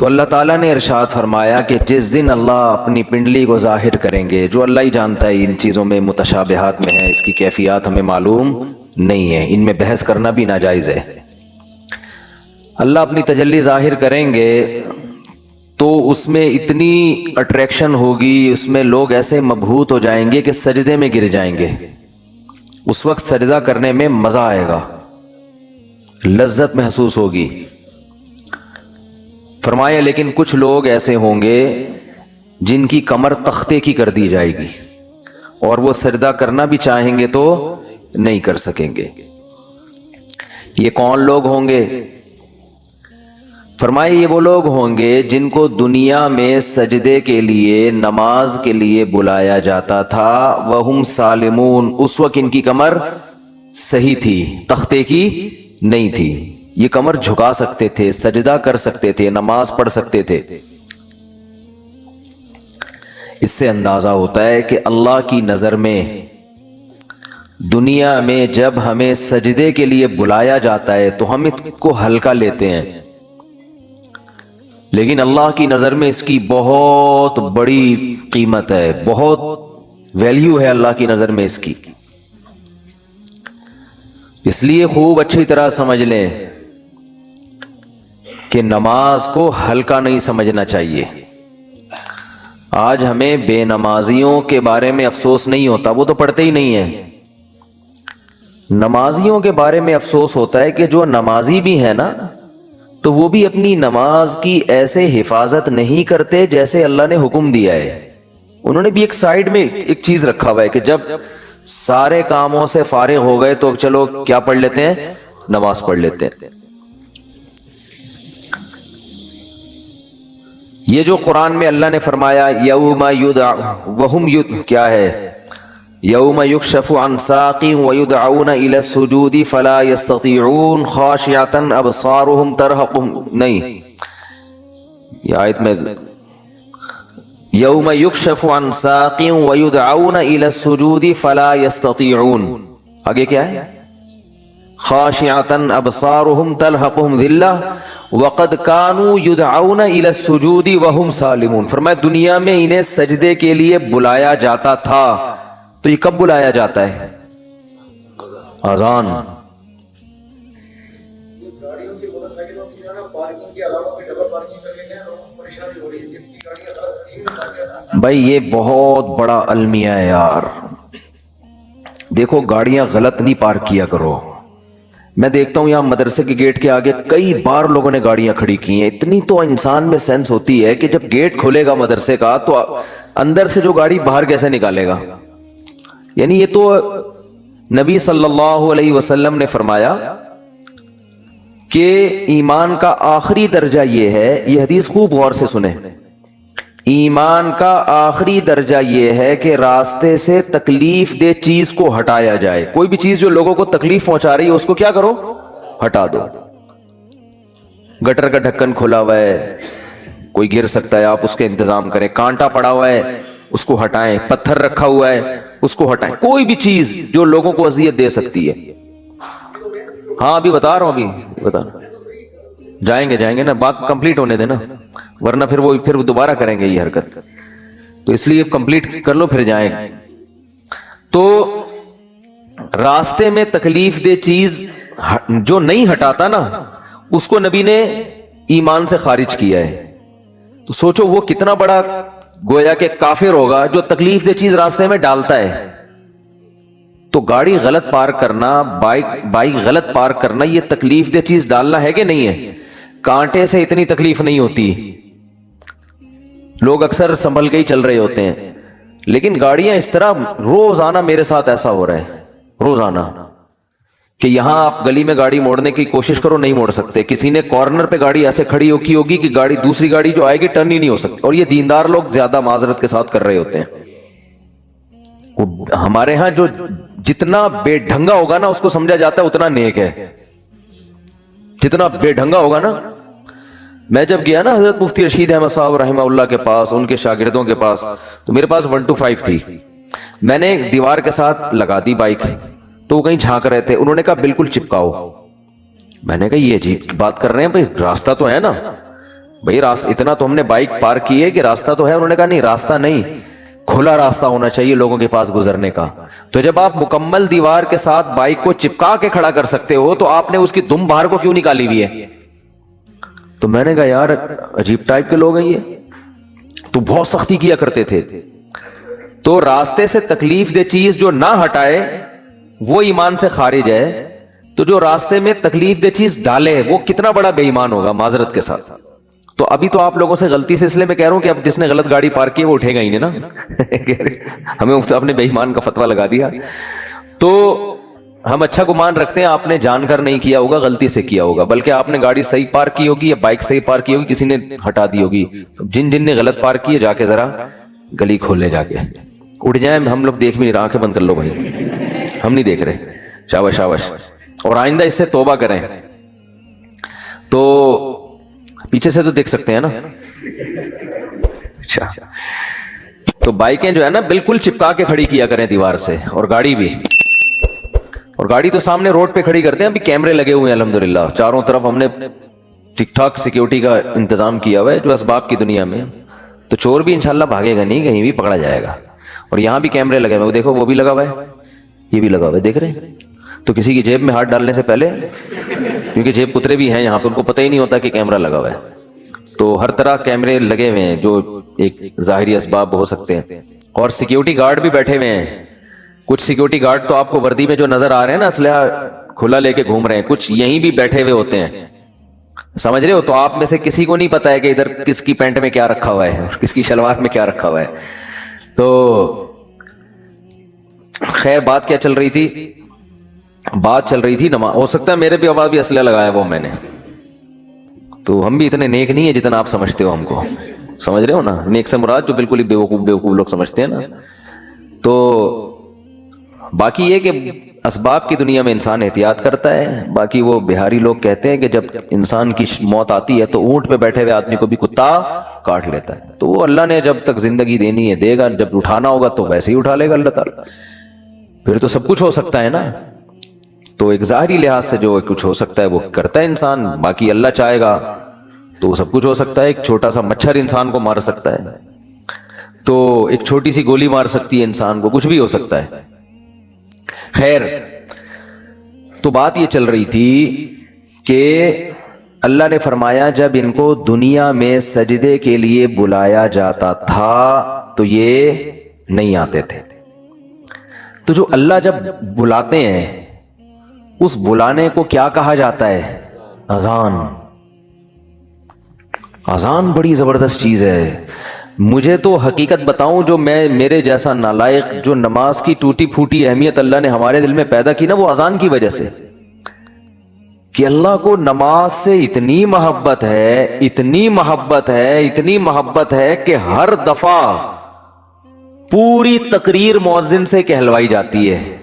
تو اللہ تعالیٰ نے ارشاد فرمایا کہ جس دن اللہ اپنی پنڈلی کو ظاہر کریں گے، جو اللہ ہی جانتا ہے ان چیزوں میں متشابہات میں ہے، اس کی کیفیات ہمیں معلوم نہیں ہے، ان میں بحث کرنا بھی ناجائز ہے۔ اللہ اپنی تجلی ظاہر کریں گے تو اس میں اتنی اٹریکشن ہوگی، اس میں لوگ ایسے مبہوت ہو جائیں گے کہ سجدے میں گر جائیں گے۔ اس وقت سجدہ کرنے میں مزہ آئے گا، لذت محسوس ہوگی۔ فرمایا لیکن کچھ لوگ ایسے ہوں گے جن کی کمر تختے کی کر دی جائے گی، اور وہ سجدہ کرنا بھی چاہیں گے تو نہیں کر سکیں گے۔ یہ کون لوگ ہوں گے؟ فرمائے یہ وہ لوگ ہوں گے جن کو دنیا میں سجدے کے لیے، نماز کے لیے بلایا جاتا تھا، وہم سالمون، اس وقت ان کی کمر صحیح تھی، تختے کی نہیں تھی، یہ کمر جھکا سکتے تھے، سجدہ کر سکتے تھے، نماز پڑھ سکتے تھے۔ اس سے اندازہ ہوتا ہے کہ اللہ کی نظر میں دنیا میں جب ہمیں سجدے کے لیے بلایا جاتا ہے تو ہم اس کو ہلکا لیتے ہیں، لیکن اللہ کی نظر میں اس کی بہت بڑی قیمت ہے، بہت ویلیو ہے اللہ کی نظر میں اس کی۔ اس لیے خوب اچھی طرح سمجھ لیں کہ نماز کو ہلکا نہیں سمجھنا چاہیے۔ آج ہمیں بے نمازیوں کے بارے میں افسوس نہیں ہوتا، وہ تو پڑھتے ہی نہیں ہیں۔ نمازیوں کے بارے میں افسوس ہوتا ہے کہ جو نمازی بھی ہے نا، تو وہ بھی اپنی نماز کی ایسے حفاظت نہیں کرتے جیسے اللہ نے حکم دیا ہے۔ انہوں نے بھی ایک سائیڈ میں ایک چیز رکھا ہوا ہے کہ جب سارے کاموں سے فارغ ہو گئے تو چلو کیا پڑھ لیتے ہیں؟ نماز پڑھ لیتے ہیں۔ یہ جو قرآن میں اللہ نے فرمایا یوم وہم کیا ہے، یوم یکشف عن ساق ویدعون الی السجود فلا یستطیعون خاشعۃ ابصارهم ترہقهم، نہیں، یہ آیت میں یوم یکشف عن ساق ویدعون الی السجود فلا یستطیعون، آگے کیا ہے؟ خاشعۃ ابصارهم ترہقهم ذلہ وقد كانوا يدعون الى السجود وهم سالمون۔ فرمایا دنیا میں انہیں سجدے کے لیے بلایا جاتا تھا، تو یہ کب بلایا جاتا ہے؟ اذان۔ بھائی یہ بہت بڑا المیہ ہے یار، دیکھو گاڑیاں غلط نہیں پارک کیا کرو۔ میں دیکھتا ہوں یہاں مدرسے کے گیٹ کے آگے کئی بار لوگوں نے گاڑیاں کھڑی کی ہیں۔ اتنی تو انسان میں سینس ہوتی ہے کہ جب گیٹ کھولے گا مدرسے کا تو اندر سے جو گاڑی باہر کیسے نکالے گا؟ یعنی یہ تو نبی صلی اللہ علیہ وسلم نے فرمایا کہ ایمان کا آخری درجہ یہ ہے، یہ حدیث خوب غور سے سنیں، ایمان کا آخری درجہ یہ ہے کہ راستے سے تکلیف دہ چیز کو ہٹایا جائے۔ کوئی بھی چیز جو لوگوں کو تکلیف پہنچا رہی ہے اس کو کیا کرو؟ ہٹا دو۔ گٹر کا ڈھکن کھلا ہوا ہے، کوئی گر سکتا ہے، آپ اس کے انتظام کریں۔ کانٹا پڑا ہوا ہے، اس کو ہٹائیں۔ پتھر رکھا ہوا ہے، اس کو ہٹائیں۔ کوئی بھی چیز جو لوگوں کو اذیت دے سکتی ہے۔ ہاں ابھی بتا رہا ہوں، ابھی بتا رہا ہوں، جائیں گے نا، بات کمپلیٹ ہونے دینا، ورنہ پھر وہ دوبارہ کریں گے یہ حرکت، تو اس لیے کمپلیٹ کر لو پھر جائیں۔ تو راستے میں تکلیف دہ چیز جو نہیں ہٹاتا نا، اس کو نبی نے ایمان سے خارج کیا ہے۔ تو سوچو وہ کتنا بڑا گویا کہ کافر ہوگا جو تکلیف دہ چیز راستے میں ڈالتا ہے۔ تو گاڑی غلط پارک کرنا، بائک غلط پارک کرنا، یہ تکلیف دہ چیز ڈالنا ہے کہ نہیں ہے؟ کانٹے سے اتنی تکلیف نہیں ہوتی، لوگ اکثر سنبھل کے ہی چل رہے ہوتے ہیں، لیکن گاڑیاں اس طرح، روزانہ میرے ساتھ ایسا ہو رہا ہے، روزانہ، کہ یہاں آپ گلی میں گاڑی موڑنے کی کوشش کرو، نہیں موڑ سکتے۔ کسی نے کارنر پہ گاڑی ایسے کھڑی ہوگی کہ گاڑی دوسری گاڑی جو آئے گی ٹرن ہی نہیں ہو سکتی، اور یہ دیندار لوگ زیادہ معذرت کے ساتھ کر رہے ہوتے ہیں۔ ہمارے ہاں جو جتنا بے ڈھنگا ہوگا نا اس کو سمجھا جاتا ہے اتنا نیک ہے، جتنا بے ڈھنگا ہوگا نا۔ میں جب گیا نا حضرت مفتی رشید احمد صاحب رحمہ اللہ کے پاس، ان کے شاگردوں کے پاس، تو میرے پاس 125 تھی، میں نے دیوار کے ساتھ لگا دی بائک، تو وہ کہیں جھانک رہے تھے، انہوں نے کہا بالکل چپکاؤ۔ میں نے کہا یہ عجیب بات کر رہے ہیں بھائی، راستہ تو ہے نا۔ بھائی راستہ اتنا تو ہم نے بائک پارک کی ہے کہ راستہ تو ہے. انہوں نے کہا نہیں راستہ نہیں, کھلا راستہ ہونا چاہیے لوگوں کے پاس گزرنے کا. تو جب آپ مکمل دیوار کے ساتھ بائک کو چپکا کے کھڑا کر سکتے ہو تو آپ نے اس کی دم باہر کو کیوں نکالی ہوئی ہے؟ تو میں نے کہا یار عجیب ٹائپ کے لوگ ہیں یہ, تو بہت سختی کیا کرتے تھے. تو راستے سے تکلیف دہ چیز جو نہ ہٹائے وہ ایمان سے خارج ہے, تو جو راستے میں تکلیف دہ چیز ڈالے وہ کتنا بڑا بے ایمان ہوگا معذرت کے ساتھ. تو ابھی تو آپ لوگوں سے غلطی سے اس لیے میں کہہ رہا ہوں کہ اب جس نے غلط گاڑی پارک کی وہ اٹھے گا ہی نہیں نا. ہمیں اپنے بے ایمان کا فتویٰ لگا دیا. تو ہم اچھا گمان رکھتے ہیں آپ نے جان کر نہیں کیا ہوگا, غلطی سے کیا ہوگا, بلکہ آپ نے گاڑی صحیح پارک کی ہوگی یا بائک صحیح پارک کی ہوگی, کسی نے ہٹا دی ہوگی. تو جن جن نے غلط پارک کی ہے جا کے ذرا گلی کھولنے جا کے اٹھ جائیں. ہم لوگ دیکھ بھی نہیں رہے, آنکھیں بند کر لو بھائی, ہم نہیں دیکھ رہے. شاباش شاباش. اور آئندہ اس سے توبہ کریں. تو پیچھے سے تو دیکھ سکتے ہیں نا. اچھا, تو بائکیں جو ہے نا بالکل چپکا کے کھڑی کیا کریں دیوار سے, اور گاڑی بھی. اور گاڑی تو سامنے روڈ پہ کھڑی کرتے ہیں, ابھی کیمرے لگے ہوئے ہیں الحمدللہ چاروں طرف, ہم نے ٹھیک ٹھاک سیکیورٹی کا انتظام کیا ہوا ہے جو اسباب کی دنیا میں. تو چور بھی انشاءاللہ بھاگے گا نہیں, کہیں بھی پکڑا جائے گا. اور یہاں بھی کیمرے لگے ہوئے, وہ دیکھو وہ بھی لگا ہوا ہے, یہ بھی لگا ہوا ہے, دیکھ رہے ہیں. تو کسی کی جیب میں ہاتھ ڈالنے سے پہلے, کیونکہ جیب کترے بھی ہیں یہاں پہ, ان کو پتہ ہی نہیں ہوتا کہ کیمرہ لگا ہوا ہے. تو ہر طرح کیمرے لگے ہوئے ہیں جو ایک ظاہری اسباب ہو سکتے ہیں. اور سیکیورٹی گارڈ بھی بیٹھے ہوئے ہیں. کچھ سیکیورٹی گارڈ تو آپ کو وردی میں جو نظر آ رہے ہیں نا اسلحہ کھلا لے کے گھوم رہے ہیں, کچھ یہیں بھی بیٹھے ہوئے ہوتے ہیں, سمجھ رہے ہو. تو آپ میں سے کسی کو نہیں پتا ہے کہ ادھر کس کی پینٹ میں کیا رکھا ہوا ہے اور کس کی شلوار میں کیا رکھا ہوا ہے. تو خیر بات کیا چل رہی تھی؟ بات چل رہی تھی نماز. ہو سکتا ہے میرے بھی آواز بھی اسلحہ لگایا وہ میں نے, تو ہم بھی اتنے نیک نہیں ہیں جتنا آپ سمجھتے ہو ہم کو, سمجھ رہے ہو نا. نیک سے مراد جو بالکل ہی بیوقوف لوگ سمجھتے ہیں نا. تو باقی یہ کہ اسباب کی دنیا میں انسان احتیاط کرتا ہے. باقی وہ بہاری لوگ کہتے ہیں کہ جب انسان کی موت آتی ہے تو اونٹ پہ بیٹھے ہوئے آدمی کو بھی کتا کاٹ لیتا ہے. تو وہ اللہ نے جب تک زندگی دینی ہے دے گا, جب اٹھانا ہوگا تو ویسے ہی اٹھا لے گا اللہ تعالیٰ. پھر تو سب کچھ ہو سکتا ہے نا. تو ایک ظاہری لحاظ سے جو کچھ ہو سکتا ہے وہ کرتا ہے انسان, باقی اللہ چاہے گا تو سب کچھ ہو سکتا ہے. ایک چھوٹا سا مچھر انسان کو مار سکتا ہے, تو ایک چھوٹی سی گولی مار سکتی ہے انسان کو, کچھ بھی ہو سکتا ہے. خیر, تو بات یہ چل رہی تھی کہ اللہ نے فرمایا جب ان کو دنیا میں سجدے کے لیے بلایا جاتا تھا تو یہ نہیں آتے تھے. تو جو اللہ جب بلاتے ہیں اس بلانے کو کیا کہا جاتا ہے؟ اذان. اذان بڑی زبردست چیز ہے. مجھے تو حقیقت بتاؤں, جو میرے جیسا نالائق جو نماز کی ٹوٹی پھوٹی اہمیت اللہ نے ہمارے دل میں پیدا کی نا, وہ اذان کی وجہ سے. کہ اللہ کو نماز سے اتنی محبت ہے, اتنی محبت ہے, اتنی محبت ہے کہ ہر دفعہ پوری تقریر مؤذن سے کہلوائی جاتی ہے.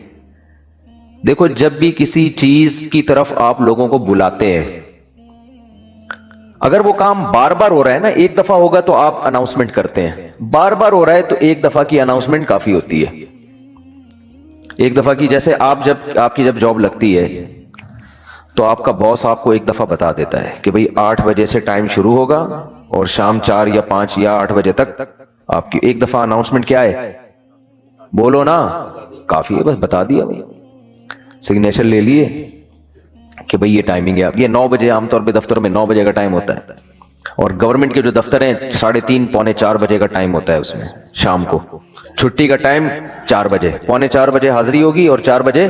دیکھو جب بھی کسی چیز کی طرف آپ لوگوں کو بلاتے ہیں, اگر وہ کام بار بار ہو رہا ہے نا, ایک دفعہ ہوگا تو آپ اناؤنسمنٹ کرتے ہیں, بار بار ہو رہا ہے تو ایک دفعہ کی اناؤنسمنٹ کافی ہوتی ہے. ایک دفعہ کی, جیسے آپ کی جب جاب لگتی ہے تو آپ کا باس آپ کو ایک دفعہ بتا دیتا ہے کہ بھئی 8 بجے سے ٹائم شروع ہوگا اور شام 4 یا 5 یا 8 بجے تک آپ کی ایک دفعہ اناؤنسمنٹ کیا ہے, بولو نا, کافی ہے, بس بتا دیا بھئی, سگنیچر لے لیے کہ بھئی یہ ٹائمنگ ہے. آپ یہ 9 بجے عام طور پہ دفتر میں 9 بجے کا ٹائم ہوتا ہے, اور گورنمنٹ کے جو دفتر ہیں 3:30 پونے 4 بجے کا ٹائم ہوتا ہے اس میں شام کو. چھٹی کا ٹائم 4 بجے, پونے 4 بجے حاضری ہوگی اور 4 بجے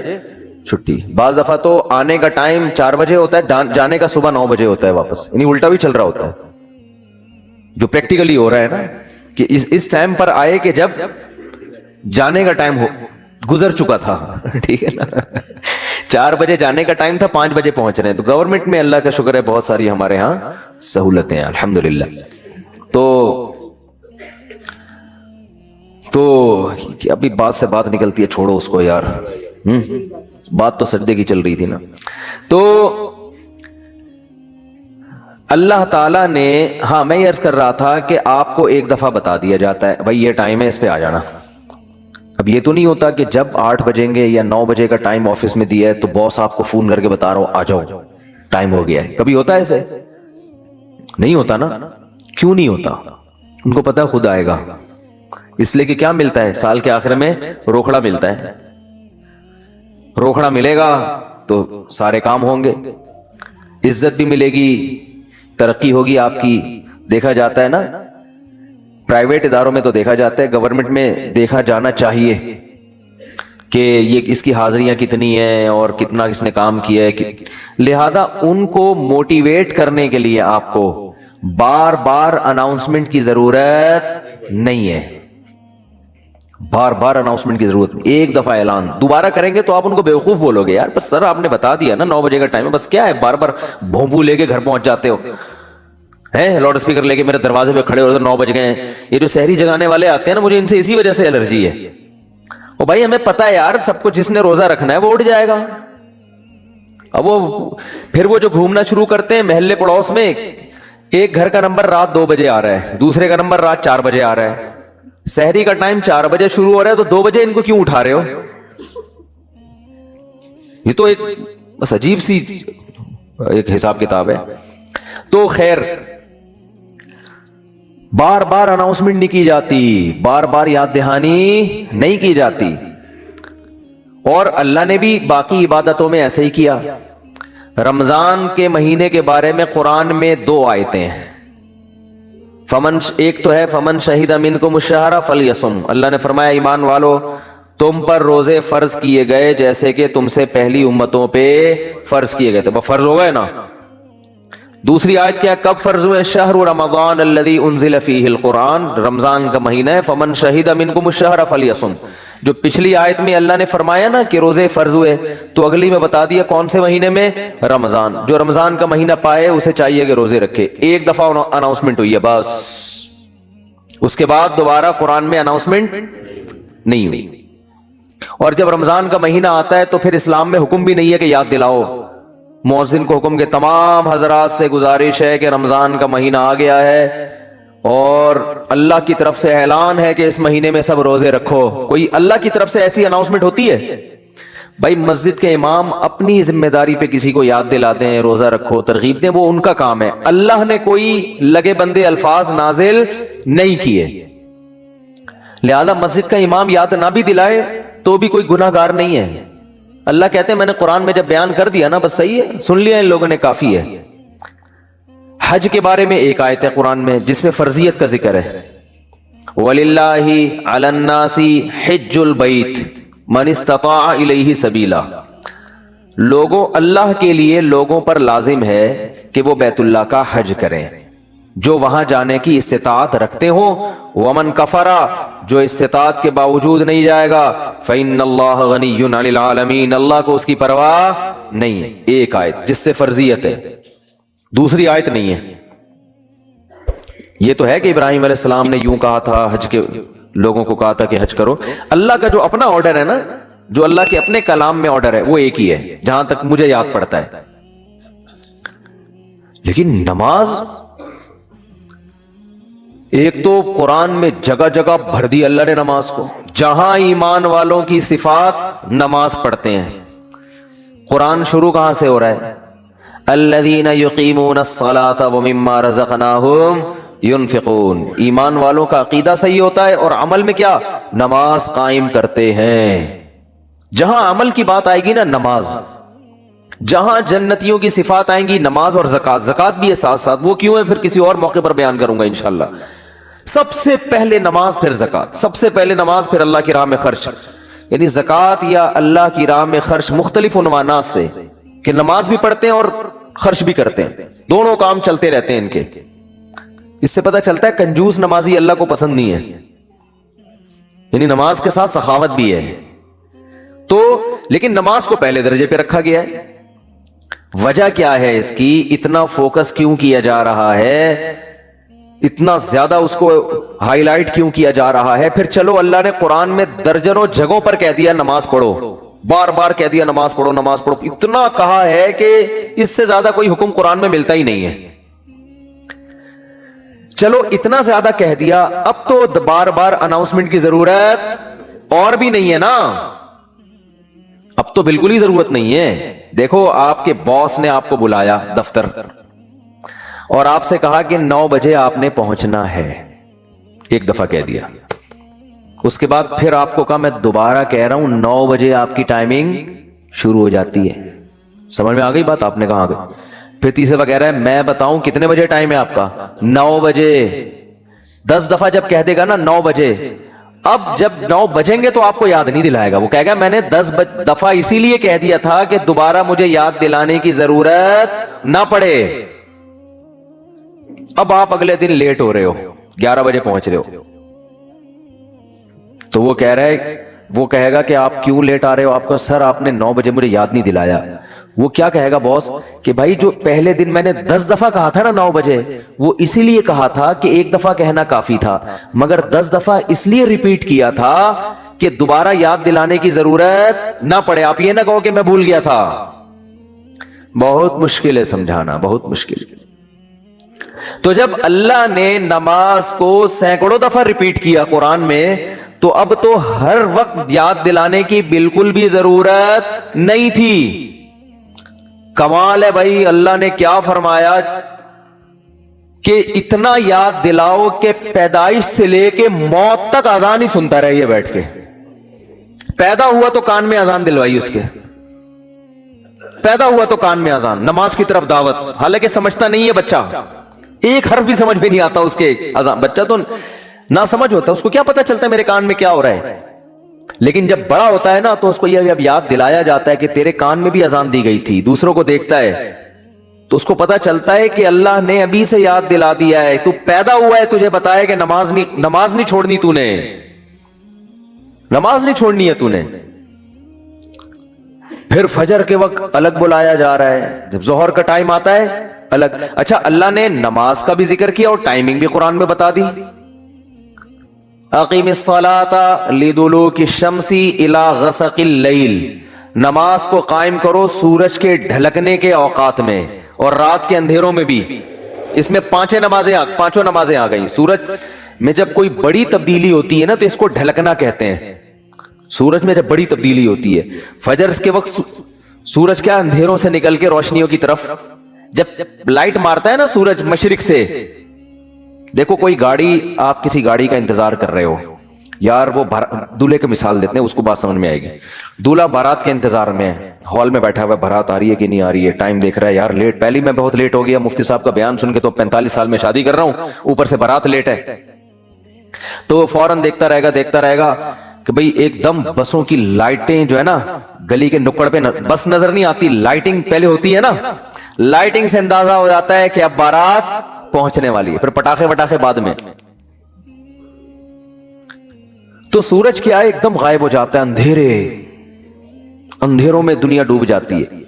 چھٹی. بعض دفعہ تو آنے کا ٹائم 4 بجے ہوتا ہے, جانے کا صبح 9 بجے ہوتا ہے واپس, یعنی الٹا بھی چل رہا ہوتا ہے. جو پریکٹیکلی ہو رہا ہے نا کہ اس ٹائم پر آئے کہ جب جانے کا ٹائم گزر چکا تھا, ٹھیک ہے نا. 4 بجے جانے کا ٹائم تھا, 5 بجے پہنچ رہے ہیں. تو گورنمنٹ میں اللہ کا شکر ہے بہت ساری ہمارے ہاں سہولتیں ہیں الحمدللہ. تو ابھی بات سے بات نکلتی ہے, چھوڑو اس کو یار, بات تو سجدے کی چل رہی تھی نا. تو اللہ تعالیٰ نے, ہاں میں یہ عرض کر رہا تھا کہ آپ کو ایک دفعہ بتا دیا جاتا ہے بھائی یہ ٹائم ہے, اس پہ آ جانا. اب یہ تو نہیں ہوتا کہ جب 8 بجیں گے یا 9 بجے کا ٹائم آفس میں دیا ہے تو باس آپ کو فون کر کے بتا رہا ہوں آ جاؤ ٹائم ہو گیا ہے. کبھی ہوتا ہے ایسے؟ نہیں ہوتا نا. کیوں نہیں ہوتا؟ ان کو پتا خود آئے گا، اس لیے کہ کیا ملتا ہے سال کے آخر میں؟ روکھڑا ملتا ہے. روکھڑا ملے گا تو سارے کام ہوں گے، عزت بھی ملے گی، ترقی ہوگی آپ کی. دیکھا جاتا ہے نا پرائیویٹ اداروں میں، تو دیکھا جاتا ہے، گورنمنٹ میں دیکھا جانا چاہیے کہ یہ اس کی حاضریاں کتنی ہیں اور کتنا اس نے کام کیا ہے. لہذا ان کو موٹیویٹ کرنے کے لیے آپ کو بار بار اناؤنسمنٹ کی ضرورت نہیں ہے. بار بار اناؤنسمنٹ کی ضرورت نہیں. ایک دفعہ اعلان دوبارہ کریں گے تو آپ ان کو بیوقوف بولو گے. یار بس سر آپ نے بتا دیا نا 9 بجے کا ٹائم ہے، بس کیا ہے بار بار بھونپو لے کے گھر پہنچ جاتے ہو ہیں، لاؤڈ اسپیکر لے کے میرے دروازے پہ کھڑے ہو 9 بج گئے ہیں. یہ جو سحری جگانے والے آتے ہیں نا، مجھے ان سے اسی وجہ سے الرجی ہے. او بھائی ہمیں پتا ہے یار، سب کو جس نے روزہ رکھنا ہے وہ اٹھ جائے گا. اب پھر وہ جو گھومنا شروع کرتے ہیں محلے پڑوس میں، ایک گھر کا نمبر رات 2 بجے آ رہا ہے، دوسرے کا نمبر رات 4 بجے آ رہا ہے. سحری کا ٹائم 4 بجے شروع ہو رہا ہے تو 2 بجے ان کو کیوں اٹھا رہے ہو؟ یہ تو ایک بس عجیب سی ایک حساب کتاب ہے. تو خیر، بار بار اناؤنسمنٹ نہیں کی جاتی، بار بار یاد دہانی نہیں کی جاتی. اور اللہ نے بھی باقی عبادتوں میں ایسے ہی کیا. رمضان کے مہینے کے بارے میں قرآن میں 2 آیتیں ہیں. ایک تو ہے فمن شہید منکم الشہر فلیصم. اللہ نے فرمایا ایمان والو تم پر روزے فرض کیے گئے جیسے کہ تم سے پہلی امتوں پہ فرض کیے گئے تھے. فرض ہو گئے نا. دوسری آیت کیا؟ کب فرض ہوئے؟ شہر رمضان الذی انزل فیہ القرآن. رمضان کا مہینہ ہے. فمن شہید منکم الشہر فلیصم. جو پچھلی آیت میں اللہ نے فرمایا نا کہ روزے فرض ہوئے، تو اگلی میں بتا دیا کون سے مہینے میں؟ رمضان. جو رمضان کا مہینہ پائے اسے چاہیے کہ روزے رکھے. ایک دفعہ اناؤنسمنٹ ہوئی ہے بس، اس کے بعد دوبارہ قرآن میں اناؤنسمنٹ نہیں ہوئی. اور جب رمضان کا مہینہ آتا ہے تو پھر اسلام میں حکم بھی نہیں ہے کہ یاد دلاؤ. مؤذن کو حکم کے تمام حضرات سے گزارش ہے کہ رمضان کا مہینہ آ گیا ہے اور اللہ کی طرف سے اعلان ہے کہ اس مہینے میں سب روزے رکھو. کوئی اللہ کی طرف سے ایسی اناؤنسمنٹ ہوتی ہے؟ بھائی مسجد کے امام اپنی ذمہ داری پہ کسی کو یاد دلاتے ہیں روزہ رکھو، ترغیب دیں، وہ ان کا کام ہے. اللہ نے کوئی لگے بندے الفاظ نازل نہیں کیے. لہذا مسجد کا امام یاد نہ بھی دلائے تو بھی کوئی گناہ گار نہیں ہے. اللہ کہتے ہیں میں نے قرآن میں جب بیان کر دیا نا بس صحیح ہے، سن لیا ان لوگوں نے، کافی ہے. حج کے بارے میں ایک آیت ہے قرآن میں جس میں فرضیت کا ذکر ہے. وَلِلَّهِ عَلَى النَّاسِ حِجُّ الْبَيْتِ مَنِ اسْتَطَاعَ إِلَيْهِ سَبِيلًا. لوگوں، اللہ کے لیے لوگوں پر لازم ہے کہ وہ بیت اللہ کا حج کریں جو وہاں جانے کی استطاعت رکھتے ہوں. وَمَنْ كَفَرَ، جو استطاعت کے باوجود نہیں جائے گا، فَإِنَّ اللَّهَ غَنِيٌّ عَنِ الْعَالَمِينَ، اللہ کو اس کی پرواہ نہیں ہے. ایک آیت جس سے فرضیت ہے، دوسری آیت نہیں ہے. یہ تو ہے کہ ابراہیم علیہ السلام نے یوں کہا تھا، حج کے لوگوں کو کہا تھا کہ حج کرو. اللہ کا جو اپنا آرڈر ہے نا، جو اللہ کے اپنے کلام میں آرڈر ہے، وہ ایک ہی ہے جہاں تک مجھے یاد پڑتا ہے. لیکن نماز، ایک تو قرآن میں جگہ جگہ بھر دی اللہ نے نماز کو. جہاں ایمان والوں کی صفات نماز پڑھتے ہیں. قرآن شروع کہاں سے ہو رہا ہے؟ الذین یقیمون الصلاۃ ومما رزقناہم ينفقون. ایمان والوں کا عقیدہ صحیح ہوتا ہے اور عمل میں کیا؟ نماز قائم کرتے ہیں. جہاں عمل کی بات آئے گی نا، نماز. جہاں جنتیوں کی صفات آئیں گی، نماز اور زکوٰۃ. زکوٰۃ بھی ہے ساتھ ساتھ، وہ کیوں ہے پھر کسی اور موقع پر بیان کروں گا انشاءاللہ. سب سے پہلے نماز پھر زکوٰۃ، سب سے پہلے نماز پھر اللہ کی راہ میں خرچ. یعنی زکوٰۃ یا اللہ کی راہ میں خرچ مختلف عنوانات سے، کہ نماز بھی پڑھتے ہیں اور خرچ بھی کرتے ہیں، دونوں کام چلتے رہتے ہیں ان کے. اس سے پتہ چلتا ہے کنجوس نمازی اللہ کو پسند نہیں ہے. یعنی نماز کے ساتھ سخاوت بھی ہے. تو لیکن نماز کو پہلے درجے پہ رکھا گیا ہے. وجہ کیا ہے اس کی؟ اتنا فوکس کیوں کیا جا رہا ہے؟ اتنا زیادہ اس کو ہائی لائٹ کیوں کیا جا رہا ہے؟ پھر چلو اللہ نے قرآن میں درجنوں جگہوں پر کہہ دیا نماز پڑھو، بار بار کہہ دیا نماز پڑھو نماز پڑھو. اتنا کہا ہے کہ اس سے زیادہ کوئی حکم قرآن میں ملتا ہی نہیں ہے. چلو اتنا زیادہ کہہ دیا، اب تو بار بار اناؤنسمنٹ کی ضرورت اور بھی نہیں ہے نا. اب تو بالکل ہی ضرورت نہیں ہے. دیکھو آپ کے باس نے آپ کو بلایا دفتر اور آپ سے کہا کہ 9 بجے آپ نے پہنچنا ہے، ایک دفعہ کہہ دیا، اس کے بعد پھر آپ کو کہا میں دوبارہ کہہ رہا ہوں 9 بجے آپ کی ٹائمنگ شروع ہو جاتی ہے، سمجھ میں آ گئی بات؟ آپ نے کہا آگے، پھر تیسرے وغیرہ ہے میں بتاؤں کتنے بجے ٹائم ہے آپ کا؟ 9 بجے، 10 دفعہ جب کہہ دے گا نا 9 بجے، اب جب 9 بجیں گے تو آپ کو یاد نہیں دلائے گا، وہ کہے گا میں نے 10 دفعہ اسی لیے کہہ دیا تھا کہ دوبارہ مجھے یاد دلانے کی ضرورت نہ پڑے۔ اب آپ اگلے دن لیٹ ہو رہے ہو، 11 بجے پہنچ رہے ہو، تو وہ کہہ رہا ہے، وہ کہے گا کہ آپ کیوں لیٹ آ رہے ہو؟ آپ کو سر آپ نے 9 بجے مجھے یاد نہیں دلایا۔ وہ کیا کہے گا باس کہ بھائی جو پہلے دن میں نے 10 دفعہ کہا تھا نا 9 بجے، وہ اسی لیے کہا تھا کہ ایک دفعہ کہنا کافی تھا، مگر 10 دفعہ اس لیے ریپیٹ کیا تھا کہ دوبارہ یاد دلانے کی ضرورت نہ پڑے۔ آپ یہ نہ کہو کہ میں بھول گیا تھا۔ بہت مشکل ہے سمجھانا، بہت مشکل۔ تو جب اللہ نے نماز کو سینکڑوں دفعہ ریپیٹ کیا قرآن میں، تو اب تو ہر وقت یاد دلانے کی بالکل بھی ضرورت نہیں تھی۔ کمال ہے بھائی، اللہ نے کیا فرمایا کہ اتنا یاد دلاؤ کہ پیدائش سے لے کے موت تک اذان ہی سنتا رہیے بیٹھ کے۔ پیدا ہوا تو کان میں اذان دلوائی اس کے، پیدا ہوا تو کان میں اذان، نماز کی طرف دعوت، حالانکہ سمجھتا نہیں ہے بچہ، ایک حرف بھی سمجھ میں نہیں آتا اس کے اذان، بچہ تو نہ سمجھ ہوتا ہے، اس کو کیا پتا چلتا ہے میرے کان میں کیا ہو رہا ہے؟ لیکن جب بڑا ہوتا ہے نا تو اس کو یہ اب یاد دلایا جاتا ہے کہ تیرے کان میں بھی اذان دی گئی تھی، دوسروں کو دیکھتا ہے تو اس کو پتا چلتا ہے کہ اللہ نے ابھی سے یاد دلا دیا ہے، تو پیدا ہوا ہے تجھے بتایا کہ نماز نہیں چھوڑنی، تو نے نماز نہیں چھوڑنی ہے تو نے۔ پھر فجر کے وقت الگ بلایا جا رہا ہے، جب ظہر کا ٹائم آتا ہے الگ۔ اچھا، اللہ نے نماز کا بھی ذکر کیا اور ٹائمنگ بھی قرآن میں بتا دی۔ اقیم الصلاۃ لدلوک الشمس الی غسق اللیل، نماز کو قائم کرو سورج کے ڈھلکنے کے اوقات میں اور رات کے اندھیروں میں بھی۔ اس میں پانچوں نمازیں آ گئی۔ سورج میں جب کوئی بڑی تبدیلی ہوتی ہے نا تو اس کو ڈھلکنا کہتے ہیں، سورج میں جب بڑی تبدیلی ہوتی ہے۔ فجر کے وقت سورج کیا اندھیروں سے نکل کے روشنیوں کی طرف، جب لائٹ مارتا ہے نا سورج مشرق سے، دیکھو کوئی گاڑی، آپ کسی گاڑی کا انتظار کر رہے ہو یار، وہ دولہے کی مثال دیتے ہیں، اس کو بات سمجھ میں آئے گی۔ دولہا بارات کے انتظار میں ہال میں بیٹھا ہوا ہے، بارات آ رہی ہے کہ نہیں آ رہی ہے، ٹائم دیکھ رہا ہے یار لیٹ، پہلی میں بہت لیٹ ہو گیا مفتی صاحب کا بیان سن کے، تو 45 سال میں شادی کر رہا ہوں، اوپر سے بارات لیٹ ہے، تو فوراً دیکھتا رہے گا کہ بھئی ایک دم بسوں کی لائٹیں جو ہے نا گلی کے نکڑ پہ بس نظر نہیں آتی، لائٹنگ پہلے ہوتی ہے نا، لائٹنگ سے اندازہ ہو جاتا ہے کہ اب بارات پہنچنے والی ہے، پھر پٹاخے وٹاخے بعد میں۔ تو سورج کیا ہے ایک دم غائب ہو جاتا ہے، اندھیروں میں دنیا ڈوب جاتی ہے،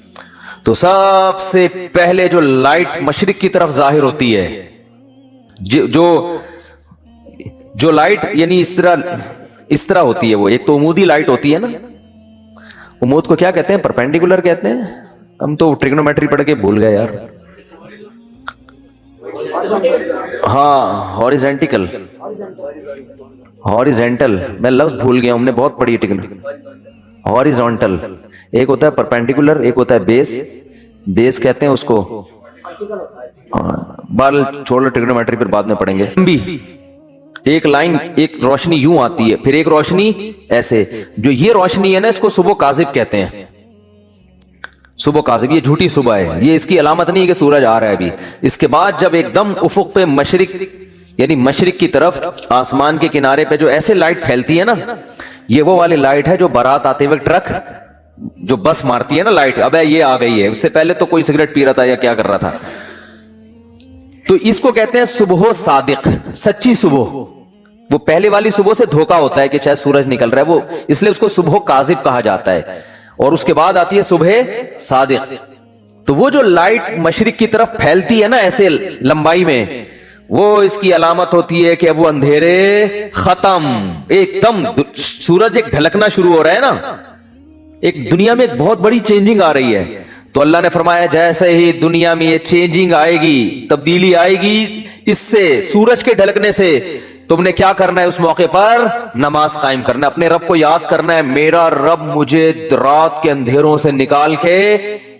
تو سب سے پہلے جو لائٹ مشرق کی طرف ظاہر ہوتی ہے، جو لائٹ یعنی اس طرح ہوتی ہے، وہ ایک تو عمودی لائٹ ہوتی ہے نا، عمود کو کیا کہتے ہیں؟ پرپینڈیکولر کہتے ہیں، ہم تو ٹریگنومیٹری پڑھ کے بھول گئے یار، ہاں ہاریزنٹل، میں لفظ بھول گیا، ہم نے بہت پڑھی ہے ہاریزونٹل، ایک ہوتا ہے پرپینڈیکولر، ایک ہوتا ہے بیس کہتے ہیں اس کو، بال چھوڑ لو ٹریگنومیٹری پھر بعد میں پڑھیں گے۔ ایک لائن، ایک روشنی یوں آتی ہے، پھر ایک روشنی ایسے، جو یہ روشنی ہے نا اس کو صبح کاذب کہتے ہیں، صبح کاذب، یہ جھوٹی صبح ہے، یہ اس کی علامت نہیں ہے کہ سورج آ رہا ہے ابھی۔ اس کے بعد جب ایک دم افق پہ مشرق یعنی مشرق کی طرف آسمان کے کنارے پہ جو ایسے لائٹ پھیلتی ہے نا، یہ وہ والی لائٹ ہے جو بارات آتے ہوئے ٹرک جو بس مارتی ہے نا لائٹ، اب یہ آ گئی ہے، اس سے پہلے تو کوئی سگریٹ پی رہا تھا یا کیا کر رہا تھا، تو اس کو کہتے ہیں صبح صادق، سچی صبح۔ وہ پہلے والی صبح سے دھوکا ہوتا ہے کہ شاید سورج نکل رہا ہے، وہ اس لیے اس کو صبح کاذب کہا جاتا ہے، اور اس کے بعد آتی ہے صبح صادق۔ تو وہ جو لائٹ مشرق کی طرف پھیلتی ہے نا ایسے لمبائی میں، وہ اس کی علامت ہوتی ہے کہ اب وہ اندھیرے ختم، ایک دم سورج ایک ڈھلکنا شروع ہو رہا ہے نا، ایک دنیا میں ایک بہت بڑی چینجنگ آ رہی ہے۔ تو اللہ نے فرمایا جیسے ہی دنیا میں یہ چینجنگ آئے گی، تبدیلی آئے گی اس سے، سورج کے ڈھلکنے سے، تم نے کیا کرنا ہے اس موقع پر؟ نماز قائم کرنا ہے، اپنے رب کو یاد کرنا ہے، میرا رب مجھے رات کے اندھیروں سے نکال کے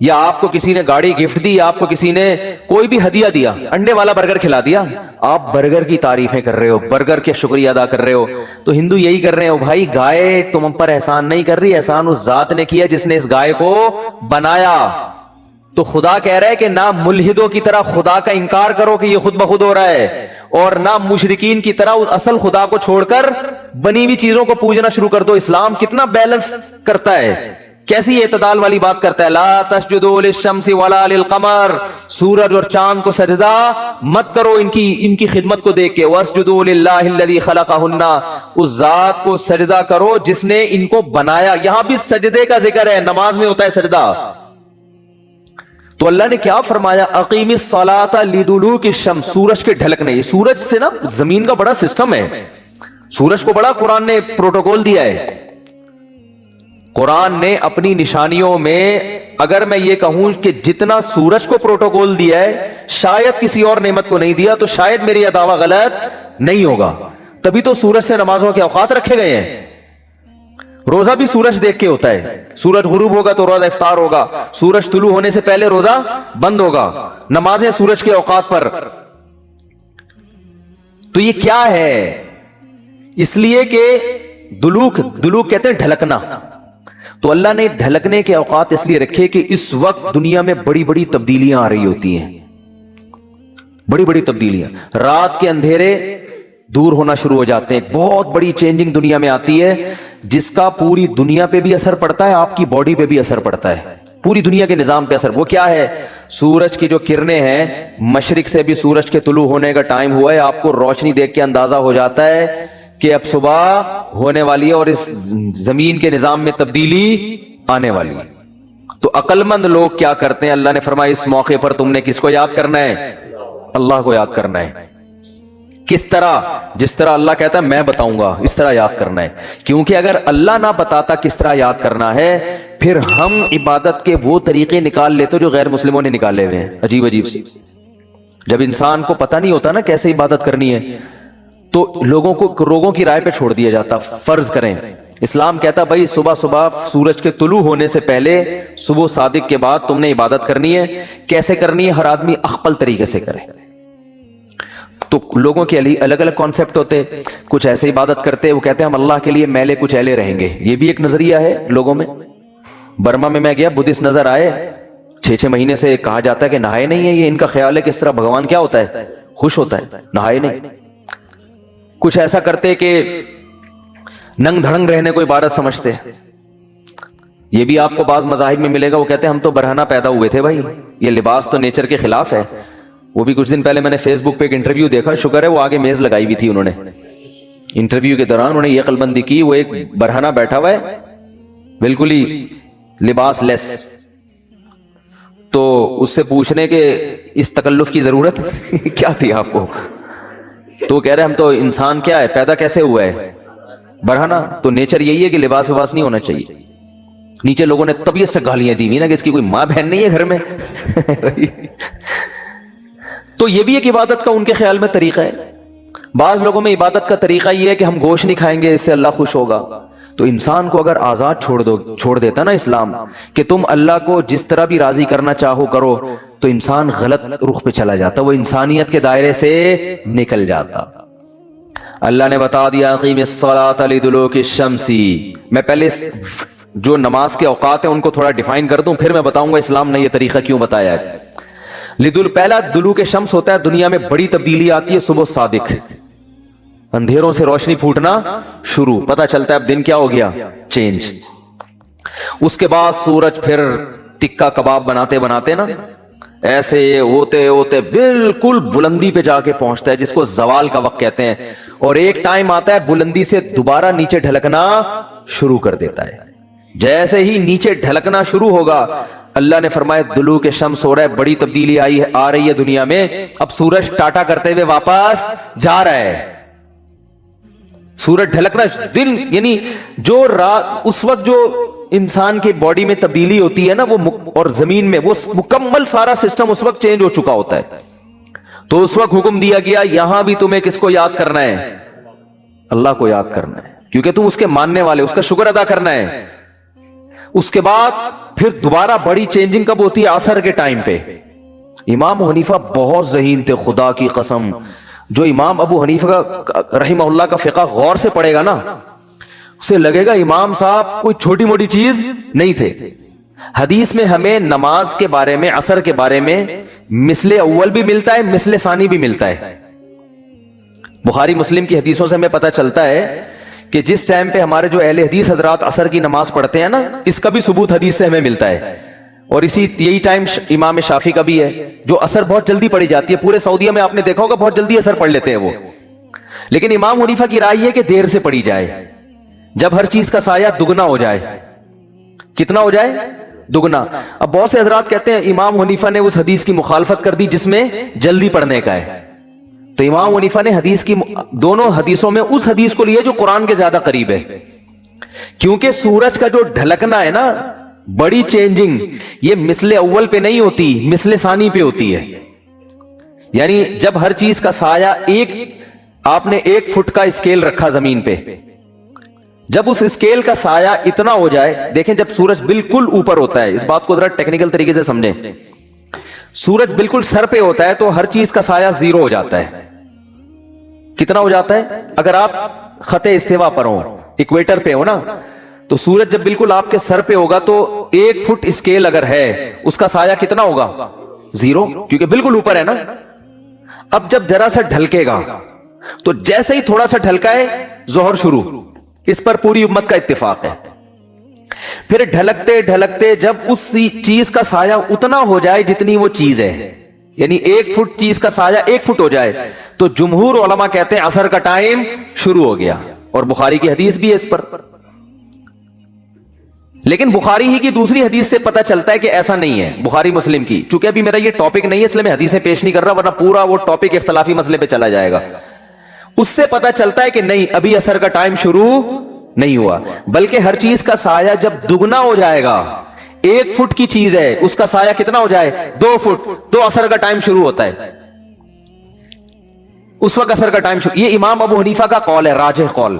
یا آپ کو کسی نے گاڑی گفٹ دی, آپ کو کسی نے کوئی بھی ہدیہ دیا, انڈے والا برگر کھلا دیا, آپ برگر کی تعریفیں کر رہے ہو, برگر کے شکریہ ادا کر رہے ہو. تو ہندو یہی کر رہے ہو, بھائی گائے تم پر احسان نہیں کر رہی, احسان اس ذات نے کیا جس نے اس گائے کو بنایا. تو خدا کہہ رہا ہے کہ نہ ملحدوں کی طرح خدا کا انکار کرو کہ یہ خود بخود ہو رہا ہے, اور نہ مشرکین کی طرح اصل خدا کو چھوڑ کر بنی ہوئی چیزوں کو پوجنا شروع کر دو. اسلام کتنا بیلنس کرتا ہے, کیسی اعتدال والی بات کرتا ہے. لا تسجدوا للشمس ولا للقمر, سورج اور چاند کو سجدہ مت کرو ان کی خدمت کو دیکھ کے. واسجدوا للہ الذی خلقہن, اس ذات کو سجدہ کرو جس نے ان کو بنایا. یہاں بھی سجدے کا ذکر ہے, نماز میں ہوتا ہے سجدہ. تو اللہ نے کیا فرمایا, اقیم الصلاۃ لدلوک الشمس, سورج کے ڈھلکنے. یہ سورج سے نا زمین کا بڑا سسٹم ہے, سورج کو بڑا قرآن نے پروٹوکول دیا ہے. قرآن نے اپنی نشانیوں میں اگر میں یہ کہوں کہ جتنا سورج کو پروٹوکول دیا ہے شاید کسی اور نعمت کو نہیں دیا, تو شاید میری یہ دعویٰ غلط نہیں ہوگا. تبھی تو سورج سے نمازوں کے اوقات رکھے گئے ہیں. روزہ بھی سورج دیکھ کے ہوتا ہے, سورج غروب ہوگا تو روزہ افطار ہوگا, سورج طلوع ہونے سے پہلے روزہ بند ہوگا, نمازیں سورج کے اوقات پر. تو یہ کیا ہے؟ اس لیے کہ دلوک کہتے ہیں ڈھلکنا. تو اللہ نے ڈھلکنے کے اوقات اس لیے رکھے کہ اس وقت دنیا میں بڑی بڑی تبدیلیاں آ رہی ہوتی ہیں, بڑی بڑی تبدیلیاں. رات کے اندھیرے دور ہونا شروع ہو جاتے ہیں, بہت بڑی چینجنگ دنیا میں آتی ہے جس کا پوری دنیا پہ بھی اثر پڑتا ہے, آپ کی باڈی پہ بھی اثر پڑتا ہے, پوری دنیا کے نظام پہ اثر. وہ کیا ہے؟ سورج کی جو کرنیں ہیں, مشرق سے بھی سورج کے طلوع ہونے کا ٹائم ہوا ہے, آپ کو روشنی دیکھ کے اندازہ ہو جاتا ہے کہ اب صبح ہونے والی ہے اور اس زمین کے نظام میں تبدیلی آنے والی ہے. تو عقل مند لوگ کیا کرتے ہیں؟ اللہ نے فرمایا اس موقع پر تم نے کس کو یاد کرنا ہے؟ اللہ کو یاد کرنا ہے. کس طرح؟ جس طرح اللہ کہتا ہے میں بتاؤں گا اس طرح یاد کرنا ہے. کیونکہ اگر اللہ نہ بتاتا کس طرح یاد کرنا ہے, پھر ہم عبادت کے وہ طریقے نکال لیتے جو غیر مسلموں نے نکالے ہوئے ہیں, عجیب عجیب سے. جب انسان کو پتہ نہیں ہوتا نا کیسے عبادت کرنی ہے, تو لوگوں کی رائے پہ چھوڑ دیا جاتا. فرض کریں اسلام کہتا بھائی صبح سورج کے طلوع ہونے سے پہلے, صبح صادق کے بعد تم نے عبادت کرنی ہے. کیسے کرنی ہے؟ ہر آدمی اخپل طریقے سے کرے. تو لوگوں کے لیے الگ الگ کانسیپٹ ہوتے, کچھ ایسے عبادت کرتے, وہ کہتے ہیں ہم اللہ کے لیے میلے کچھ ایلے رہیں گے. یہ بھی ایک نظریہ ہے لوگوں میں. برما میں گیا, بدھسٹ نظر آئے, 6 مہینے سے کہا جاتا ہے کہ نہائے نہیں ہے. یہ ان کا خیال ہے کہ اس طرح بھگوان کیا ہوتا ہے؟ خوش ہوتا ہے, نہائے نہیں. کچھ ایسا کرتے کہ ننگ دھڑنگ رہنے کو عبادت سمجھتے. یہ بھی آپ کو بعض مذاہب میں ملے گا, وہ کہتے ہیں ہم تو برہنہ پیدا ہوئے تھے بھائی, یہ لباس تو نیچر کے خلاف ہے. وہ بھی کچھ دن پہلے میں نے فیس بک پہ ایک انٹرویو دیکھا, شکر ہے وہ آگے میز لگائی ہوئی تھی انہوں نے. انٹرویو کے دوران انہوں نے یہ عقلمندی کی, وہ ایک برہنہ بیٹھا ہوا ہے بالکل ہی لباس لیس, تو اس سے پوچھنے کہ اس تکلف کی ضرورت کیا تھی آپ کو؟ تو وہ کہہ رہے ہم تو انسان کیا ہے, پیدا کیسے ہوا ہے؟ برہنہ. تو نیچر یہی ہے کہ لباس وباس نہیں ہونا چاہیے. نیچے لوگوں نے طبیعت سے گالیاں دی نا کہ اس کی کوئی ماں بہن نہیں ہے گھر میں. تو یہ بھی ایک عبادت کا ان کے خیال میں طریقہ ہے. بعض لوگوں میں عبادت کا طریقہ یہ ہے کہ ہم گوشت نہیں کھائیں گے, اس سے اللہ خوش ہوگا. تو انسان کو اگر آزاد چھوڑ دیتا نا اسلام کہ تم اللہ کو جس طرح بھی راضی کرنا چاہو کرو, تو انسان غلط رخ پہ چلا جاتا, وہ انسانیت کے دائرے سے نکل جاتا. اللہ نے بتا دیا اقیم الصلاۃ لدلوک الشمس. میں پہلے جو نماز کے اوقات ہیں ان کو تھوڑا ڈیفائن کر دوں, پھر میں بتاؤں گا اسلام نے یہ طریقہ کیوں بتایا ہے. پہلا دلوک شمس ہوتا ہے, دنیا میں بڑی تبدیلی آتی ہے صبح صادق, اندھیروں سے روشنی پھوٹنا شروع, پتہ چلتا ہے اب دن کیا ہو گیا, چینج. اس کے بعد سورج پھر ٹکا کباب بناتے بناتے نا ایسے ہوتے ہوتے بالکل بلندی پہ جا کے پہنچتا ہے جس کو زوال کا وقت کہتے ہیں, اور ایک ٹائم آتا ہے بلندی سے دوبارہ نیچے ڈھلکنا شروع کر دیتا ہے. جیسے ہی نیچے ڈھلکنا شروع ہوگا, اللہ نے فرمایا دلوک شمس ہو رہا ہے, بڑی تبدیلی آ رہی ہے دنیا میں. اب سورج ٹاٹا کرتے ہوئے واپس جا رہا ہے. سورج ڈھلکنا دن یعنی جو رات, اس وقت جو انسان کے باڈی میں تبدیلی ہوتی ہے نا وہ اور زمین میں وہ مکمل سارا سسٹم اس وقت چینج ہو چکا ہوتا ہے. تو اس وقت حکم دیا گیا یہاں بھی تمہیں کس کو یاد کرنا ہے؟ اللہ کو یاد کرنا ہے, کیونکہ تم اس کے ماننے والے, اس کا شکر ادا کرنا ہے. اس کے بعد پھر دوبارہ بڑی چینجنگ کب ہوتی ہے؟ عصر کے ٹائم پہ. امام حنیفہ بہت ذہین تھے خدا کی قسم. جو امام ابو حنیفہ کا رحمہ اللہ کا فقہ غور سے پڑھے گا نا, اسے لگے گا امام صاحب کوئی چھوٹی موٹی چیز نہیں تھے. حدیث میں ہمیں نماز کے بارے میں, عصر کے بارے میں مثل اول بھی ملتا ہے, مثل ثانی بھی ملتا ہے. بخاری مسلم کی حدیثوں سے ہمیں پتہ چلتا ہے کہ جس ٹائم پہ ہمارے جو اہل حدیث حضرات عصر کی نماز پڑھتے ہیں نا, اس کا بھی ثبوت حدیث سے ہمیں ملتا ہے. اور یہی ٹائم امام شافعی کا بھی ہے, جو عصر بہت جلدی پڑھی جاتی ہے. پورے سعودیہ میں آپ نے دیکھا ہوگا بہت جلدی عصر پڑھ لیتے ہیں وہ. لیکن امام حنیفہ کی رائے ہے کہ دیر سے پڑھی جائے, جب ہر چیز کا سایہ دگنا ہو جائے. کتنا ہو جائے؟ دگنا. اب بہت سے حضرات کہتے ہیں امام حنیفہ نے اس حدیث کی مخالفت کر دی جس میں جلدی پڑھنے کا ہے. تو امام حنیفہ نے حدیث کی دونوں حدیثوں میں اس حدیث کو لیا جو قرآن کے زیادہ قریب ہے. کیونکہ سورج کا جو ڈھلکنا ہے نا, بڑی چینجنگ, یہ مثل اول پہ نہیں ہوتی, مثل ثانی پہ ہوتی ہے. یعنی جب ہر چیز کا سایہ آپ نے 1 فٹ کا اسکیل رکھا زمین پہ, جب اس اسکیل کا سایہ اتنا ہو جائے, دیکھیں جب سورج بالکل اوپر ہوتا ہے, اس بات کو ذرا ٹیکنیکل طریقے سے سمجھیں, سورج بالکل سر پہ ہوتا ہے تو ہر چیز کا سایہ 0 ہو جاتا ہے. کتنا ہو جاتا ہے؟ اگر آپ خط استوا پر ہو, ایکویٹر پہ ہو نا, تو سورج جب بالکل آپ کے سر پہ ہوگا تو 1 فٹ اسکیل اگر ہے, اس کا سایہ کتنا ہوگا؟ 0, کیونکہ بالکل اوپر ہے نا. اب جب ذرا سا ڈھلکے گا, تو جیسے ہی تھوڑا سا ڈھلکا ہے ظہر شروع, اس پر پوری امت کا اتفاق ہے. پھر ڈھلکتے ڈھلکتے جب اس چیز کا سایہ اتنا ہو جائے جتنی وہ چیز ہے, یعنی 1 فٹ چیز کا سایہ 1 فٹ ہو جائے, تو جمہور علماء کہتے ہیں عصر کا ٹائم شروع ہو گیا. اور بخاری کی حدیث بھی ہے اس پر. لیکن بخاری ہی کی دوسری حدیث سے پتہ چلتا ہے کہ ایسا نہیں ہے. بخاری مسلم کی, چونکہ ابھی میرا یہ ٹاپک نہیں ہے اس لیے میں حدیثیں پیش نہیں کر رہا, ورنہ پورا وہ ٹاپک اختلافی مسئلے پہ چلا جائے گا. اس سے پتہ چلتا ہے کہ نہیں, ابھی عصر کا ٹائم شروع نہیں ہوا, بلکہ ہر چیز کا سایہ جب دگنا ہو جائے گا, 1 فٹ کی چیز ہے, اس کا سایہ کتنا ہو جائے؟ 2 فٹ, تو عصر کا ٹائم شروع ہوتا ہے. اس وقت عصر کا ٹائم شروع. یہ امام ابو حنیفہ کا قول ہے, راجح قول,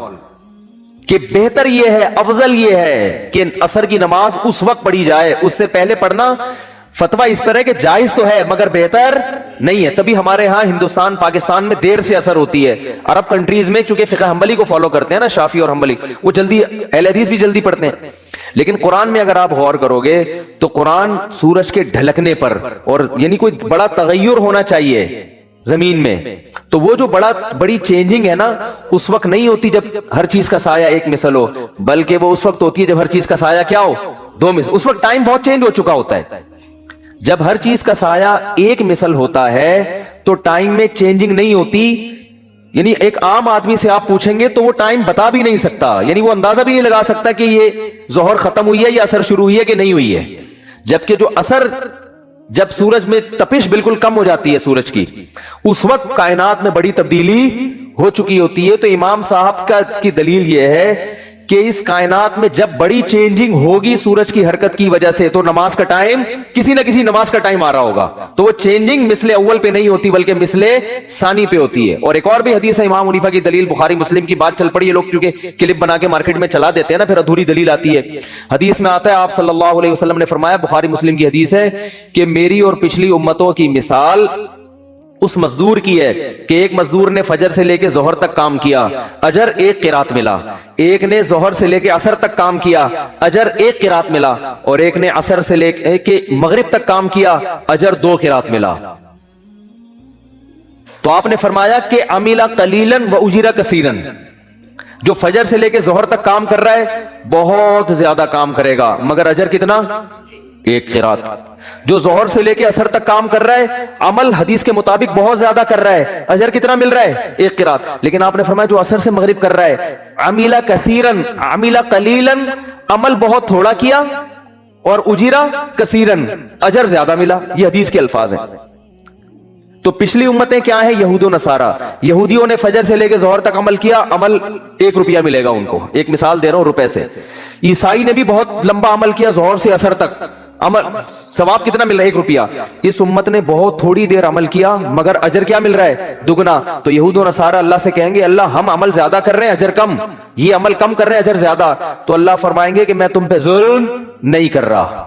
کہ بہتر یہ ہے, افضل یہ ہے کہ عصر کی نماز اس وقت پڑھی جائے, اس سے پہلے پڑھنا فتویٰ اس پر ہے کہ جائز تو ہے مگر بہتر نہیں ہے. تبھی ہمارے ہاں ہندوستان پاکستان میں دیر سے عصر ہوتی ہے. عرب کنٹریز میں چونکہ فقہ حنبلی کو فالو کرتے ہیں نا, شافعی اور حنبلی, وہ جلدی, اہل حدیث بھی جلدی پڑھتے ہیں. لیکن قرآن میں اگر آپ غور کرو گے تو قرآن سورج کے ڈھلکنے پر, اور یعنی کوئی بڑا تغیر ہونا چاہیے زمین میں, تو وہ جو بڑی چینجنگ ہے نا, اس وقت نہیں ہوتی جب ہر چیز کا سایہ ایک مثل ہو, بلکہ وہ اس وقت ہوتی ہے جب ہر چیز کا سایہ کیا ہو؟ 2 مثل. اس وقت ٹائم بہت چینج ہو چکا ہوتا ہے. جب ہر چیز کا سایہ ایک مثل ہوتا ہے تو ٹائم میں چینجنگ نہیں ہوتی. یعنی ایک عام آدمی سے آپ پوچھیں گے تو وہ ٹائم بتا بھی نہیں سکتا, یعنی وہ اندازہ بھی نہیں لگا سکتا کہ یہ ظہر ختم ہوئی ہے یا عصر شروع ہوئی ہے کہ نہیں ہوئی ہے. جبکہ جو عصر, جب سورج میں تپش بالکل کم ہو جاتی ہے سورج کی, اس وقت کائنات میں بڑی تبدیلی ہو چکی ہوتی ہے. تو امام صاحب کی دلیل یہ ہے کہ اس کائنات میں جب بڑی چینجنگ ہوگی سورج کی حرکت کی وجہ سے, تو نماز کا ٹائم, کسی نہ کسی نماز کا ٹائم آ رہا ہوگا. تو وہ چینجنگ مثل اول پہ نہیں ہوتی بلکہ مثل ثانی پہ ہوتی ہے. اور ایک اور بھی حدیث ہے امام حنیفہ کی دلیل, بخاری مسلم کی بات چل پڑی ہے, لوگ کیونکہ کلپ بنا کے مارکیٹ میں چلا دیتے ہیں نا, پھر ادھوری دلیل آتی ہے. حدیث میں آتا ہے آپ صلی اللہ علیہ وسلم نے فرمایا, بخاری مسلم کی حدیث ہے, کہ میری اور پچھلی امتوں کی مثال اس مزدور کی ہے کہ ایک مزدور نے فجر سے لے کے ظہر تک کام کیا, اجر 1 قرات ملا. ایک نے ظہر سے لے کے عصر تک کام کیا, اجر 1 قرات ملا. اور ایک نے عصر سے لے کے مغرب تک کام کیا, اجر 2 قرات ملا. تو آپ نے فرمایا کہ عمل قلیلا و اجر کثیرا, جو فجر سے لے کے ظہر تک کام کر رہا ہے بہت زیادہ کام کرے گا, مگر اجر کتنا؟ 1 قرات. جو ظہر سے لے کے عصر تک کام کر رہا ہے, عمل حدیث کے مطابق بہت زیادہ کر رہا ہے, اجر کتنا مل رہا ہے؟ 1 قرات. لیکن آپ نے فرمایا جو عصر سے مغرب کر رہا ہے, عمل کثیرا عمل قلیلا, عمل بہت تھوڑا کیا, اور اجرا کثیرا, اجر زیادہ ملا. یہ حدیث کے الفاظ ہیں. تو پچھلی امتیں کیا ہیں؟ یہود و نصارہ. یہودیوں نے فجر سے لے کے ظہر تک عمل کیا, عمل 1 روپیہ ملے گا ان کو, ایک مثال دے رہا ہوں روپے سے. عیسائی نے بھی بہت لمبا عمل کیا, ظہر سے عصر تک عمل, ثواب کتنا مل رہا ہے؟ 1 روپیہ. اس امت نے بہت تھوڑی دیر عمل کیا مگر اجر کیا مل رہا ہے؟ دگنا. تو یہود و نصارہ اللہ سے کہیں گے اللہ ہم عمل زیادہ کر رہے ہیں اجر کم, یہ عمل کم کر رہے ہیں اجر زیادہ. تو اللہ فرمائیں گے کہ میں تم پہ ظلم نہیں کر رہا,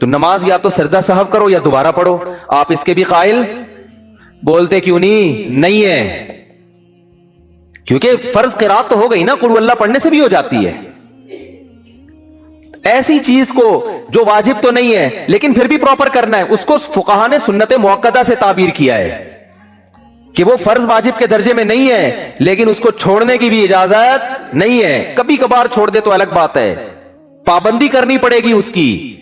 تو نماز یا تو سجدہ سہو کرو یا دوبارہ پڑھو. آپ اس کے بھی قائل بولتے کیوں نہیں ہے؟ کیونکہ فرض قرات تو ہو گئی نا، قل ہو اللہ پڑھنے سے بھی ہو جاتی ہے. ایسی چیز کو جو واجب تو نہیں ہے لیکن پھر بھی پراپر کرنا ہے، اس کو فقہا نے سنت مؤکدہ سے تعبیر کیا ہے کہ وہ فرض واجب کے درجے میں نہیں ہے لیکن اس کو چھوڑنے کی بھی اجازت نہیں ہے. کبھی کبھار چھوڑ دے تو الگ بات ہے، پابندی کرنی پڑے گی اس کی.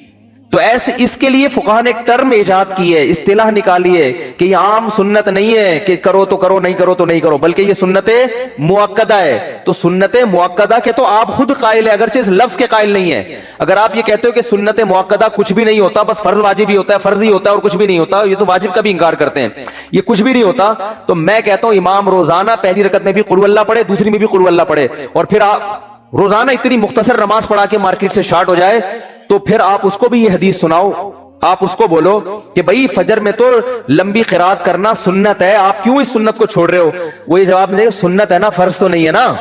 تو ایسے اس کے لیے فقہا نے ایک ٹرم ایجاد کی ہے، اصطلاح نکالی ہے کہ یہ عام سنت نہیں ہے کہ کرو تو کرو، نہیں کرو تو نہیں کرو، بلکہ یہ سنت مؤکدہ ہے. تو سنت مؤکدہ کے تو آپ خود قائل ہیں، اگرچہ اس لفظ کے قائل نہیں ہے. اگر آپ یہ کہتے ہو کہ سنت مؤکدہ کچھ بھی نہیں ہوتا، بس فرض واجب ہی ہوتا ہے، فرض ہی ہوتا ہے اور کچھ بھی نہیں ہوتا، یہ تو واجب کا بھی انکار کرتے ہیں، یہ کچھ بھی نہیں ہوتا، تو میں کہتا ہوں امام روزانہ پہلی رکعت میں بھی قل ہو اللہ پڑھے، دوسری میں بھی قل ہو اللہ پڑھے، اور پھر آپ روزانہ اتنی مختصر نماز پڑھا کے مارکیٹ سے شارٹ ہو جائے تو پھر آپ اس کو بھی یہ حدیث سناؤ. آپ اس کو بولو کہ بھائی فجر میں تو لمبی قرات کرنا سنت ہے، آپ کیوں اس سنت کو چھوڑ رہے ہو؟ وہ یہ جواب دے سنت ہے نا، فرض تو نہیں ہے نا.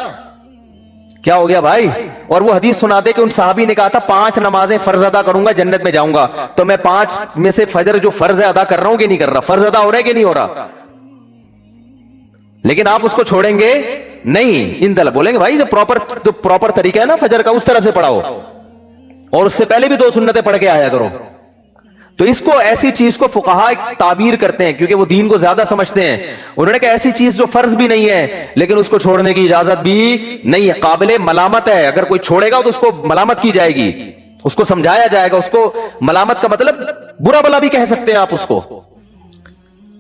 کیا ہو گیا بھائی؟ اور وہ حدیث سنا دے کہ ان صحابی نے کہا تھا 5 نمازیں فرض ادا کروں گا جنت میں جاؤں گا، تو میں 5 میں سے فجر جو فرض ہے ادا کر رہا ہوں کہ نہیں کر رہا؟ فرض ادا ہو رہا ہے کہ نہیں ہو رہا؟ لیکن آپ اس کو چھوڑیں گے نہیں. ان دل بولیں گے بھائی جو پراپر طریقہ ہے نا فجر کا اس طرح سے پڑھاؤ، اور اس سے پہلے بھی 2 سنتیں پڑھ کے آیا کرو. تو اس کو ایسی چیز کو فقہا تعبیر کرتے ہیں کیونکہ وہ دین کو زیادہ سمجھتے ہیں. انہوں نے کہا ایسی چیز جو فرض بھی نہیں ہے لیکن اس کو چھوڑنے کی اجازت بھی نہیں ہے، قابل ملامت ہے. اگر کوئی چھوڑے گا تو اس کو ملامت کی جائے گی، اس کو سمجھایا جائے گا. اس کو ملامت کا مطلب برا بلا بھی کہہ سکتے ہیں آپ اس کو.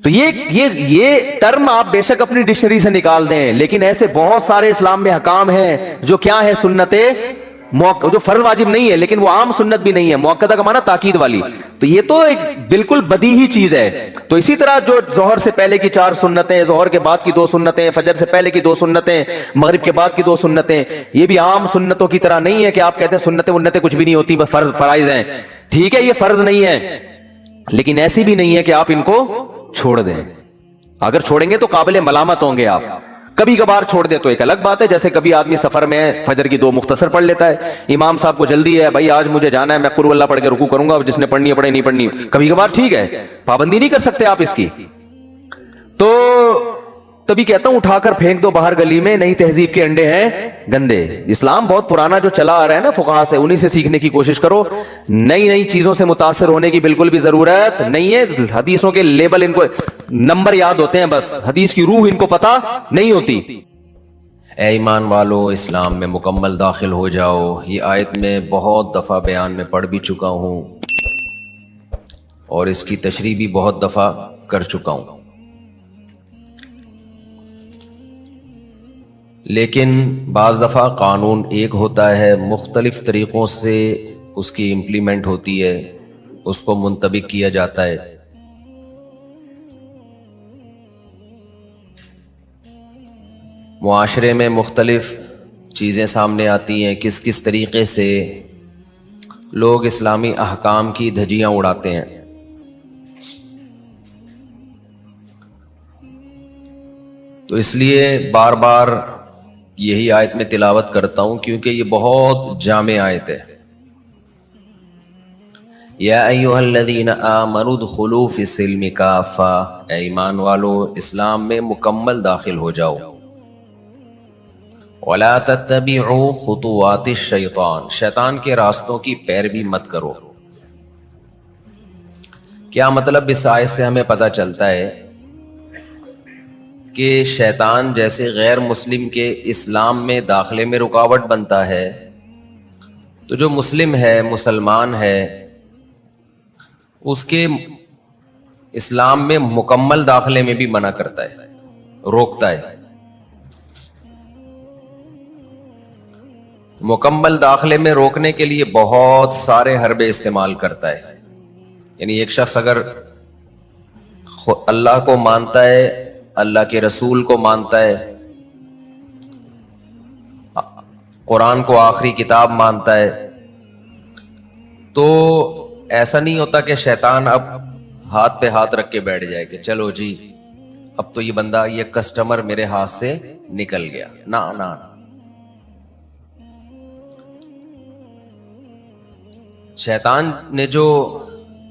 تو یہ ٹرم آپ بے شک اپنی ڈکشنری سے نکال دیں، لیکن ایسے بہت سارے اسلام میں احکام ہیں جو کیا ہے سنت جو فرض واجب نہیں ہے لیکن وہ عام سنت بھی نہیں ہے. مؤکدہ کا معنی تاکید والی. تو یہ تو ایک بالکل بدیہی چیز ہے. تو اسی طرح جو ظہر سے پہلے کی 4 سنتیں، ظہر کے بعد کی 2 سنتیں، فجر سے پہلے کی 2 سنتیں، مغرب کے بعد کی 2 سنتیں، یہ بھی عام سنتوں کی طرح نہیں ہے کہ آپ کہتے ہیں سنتیں ونتیں کچھ بھی نہیں ہوتی، بس فرائض ہیں. ٹھیک ہے یہ فرض نہیں ہے لیکن ایسی بھی نہیں ہے کہ آپ ان کو چھوڑ دیں. اگر چھوڑیں گے تو قابل ملامت ہوں گے آپ. کبھی کبھار چھوڑ دے تو ایک الگ بات ہے، جیسے کبھی آدمی سفر میں فجر کی 2 مختصر پڑھ لیتا ہے، امام صاحب کو جلدی ہے بھائی آج مجھے جانا ہے، میں قل ہو اللہ پڑھ کے رکوع کروں گا، جس نے پڑھنی ہے پڑھے، نہیں پڑھنی کبھی کبھار ٹھیک ہے، پابندی نہیں کر سکتے آپ اس کی. تو تبھی کہتا ہوں اٹھا کر پھینک دو باہر گلی میں، نئی تہذیب کے انڈے ہیں گندے. اسلام بہت پرانا جو چلا آ رہا ہے نا فقہا سے، انہی سے سیکھنے کی کوشش کرو. نئی چیزوں سے متاثر ہونے کی بالکل بھی ضرورت نہیں ہے. حدیثوں کے لیبل ان کو نمبر یاد ہوتے ہیں بس، حدیث کی روح ان کو پتہ نہیں ہوتی. اے ایمان والو اسلام میں مکمل داخل ہو جاؤ. یہ آیت میں بہت دفعہ بیان میں پڑھ بھی چکا ہوں اور اس کی تشریح بھی بہت دفعہ کر چکا ہوں، لیکن بعض دفعہ قانون ایک ہوتا ہے، مختلف طریقوں سے اس کی امپلیمنٹ ہوتی ہے، اس کو منطبق کیا جاتا ہے. معاشرے میں مختلف چیزیں سامنے آتی ہیں، کس طریقے سے لوگ اسلامی احکام کی دھجیاں اڑاتے ہیں. تو اس لیے بار بار یہی آیت میں تلاوت کرتا ہوں کیونکہ یہ بہت جامع آیت ہے. یا ایھا الذین آمنوا ادخلوا فی السلم کافہ، اے ایمان والو اسلام میں مکمل داخل ہو جاؤ. ولا تتبعوا خطوات الشیطان، شیطان کے راستوں کی پیروی مت کرو. کیا مطلب؟ اس آیت سے ہمیں پتہ چلتا ہے کہ شیطان جیسے غیر مسلم کے اسلام میں داخلے میں رکاوٹ بنتا ہے، تو جو مسلم ہے، مسلمان ہے، اس کے اسلام میں مکمل داخلے میں بھی منع کرتا ہے، روکتا ہے. مکمل داخلے میں روکنے کے لیے بہت سارے حربے استعمال کرتا ہے. یعنی ایک شخص اگر اللہ کو مانتا ہے، اللہ کے رسول کو مانتا ہے، قرآن کو آخری کتاب مانتا ہے، تو ایسا نہیں ہوتا کہ شیطان اب ہاتھ پہ ہاتھ رکھ کے بیٹھ جائے کہ چلو جی اب تو یہ بندہ، یہ کسٹمر میرے ہاتھ سے نکل گیا. نہ، شیطان نے جو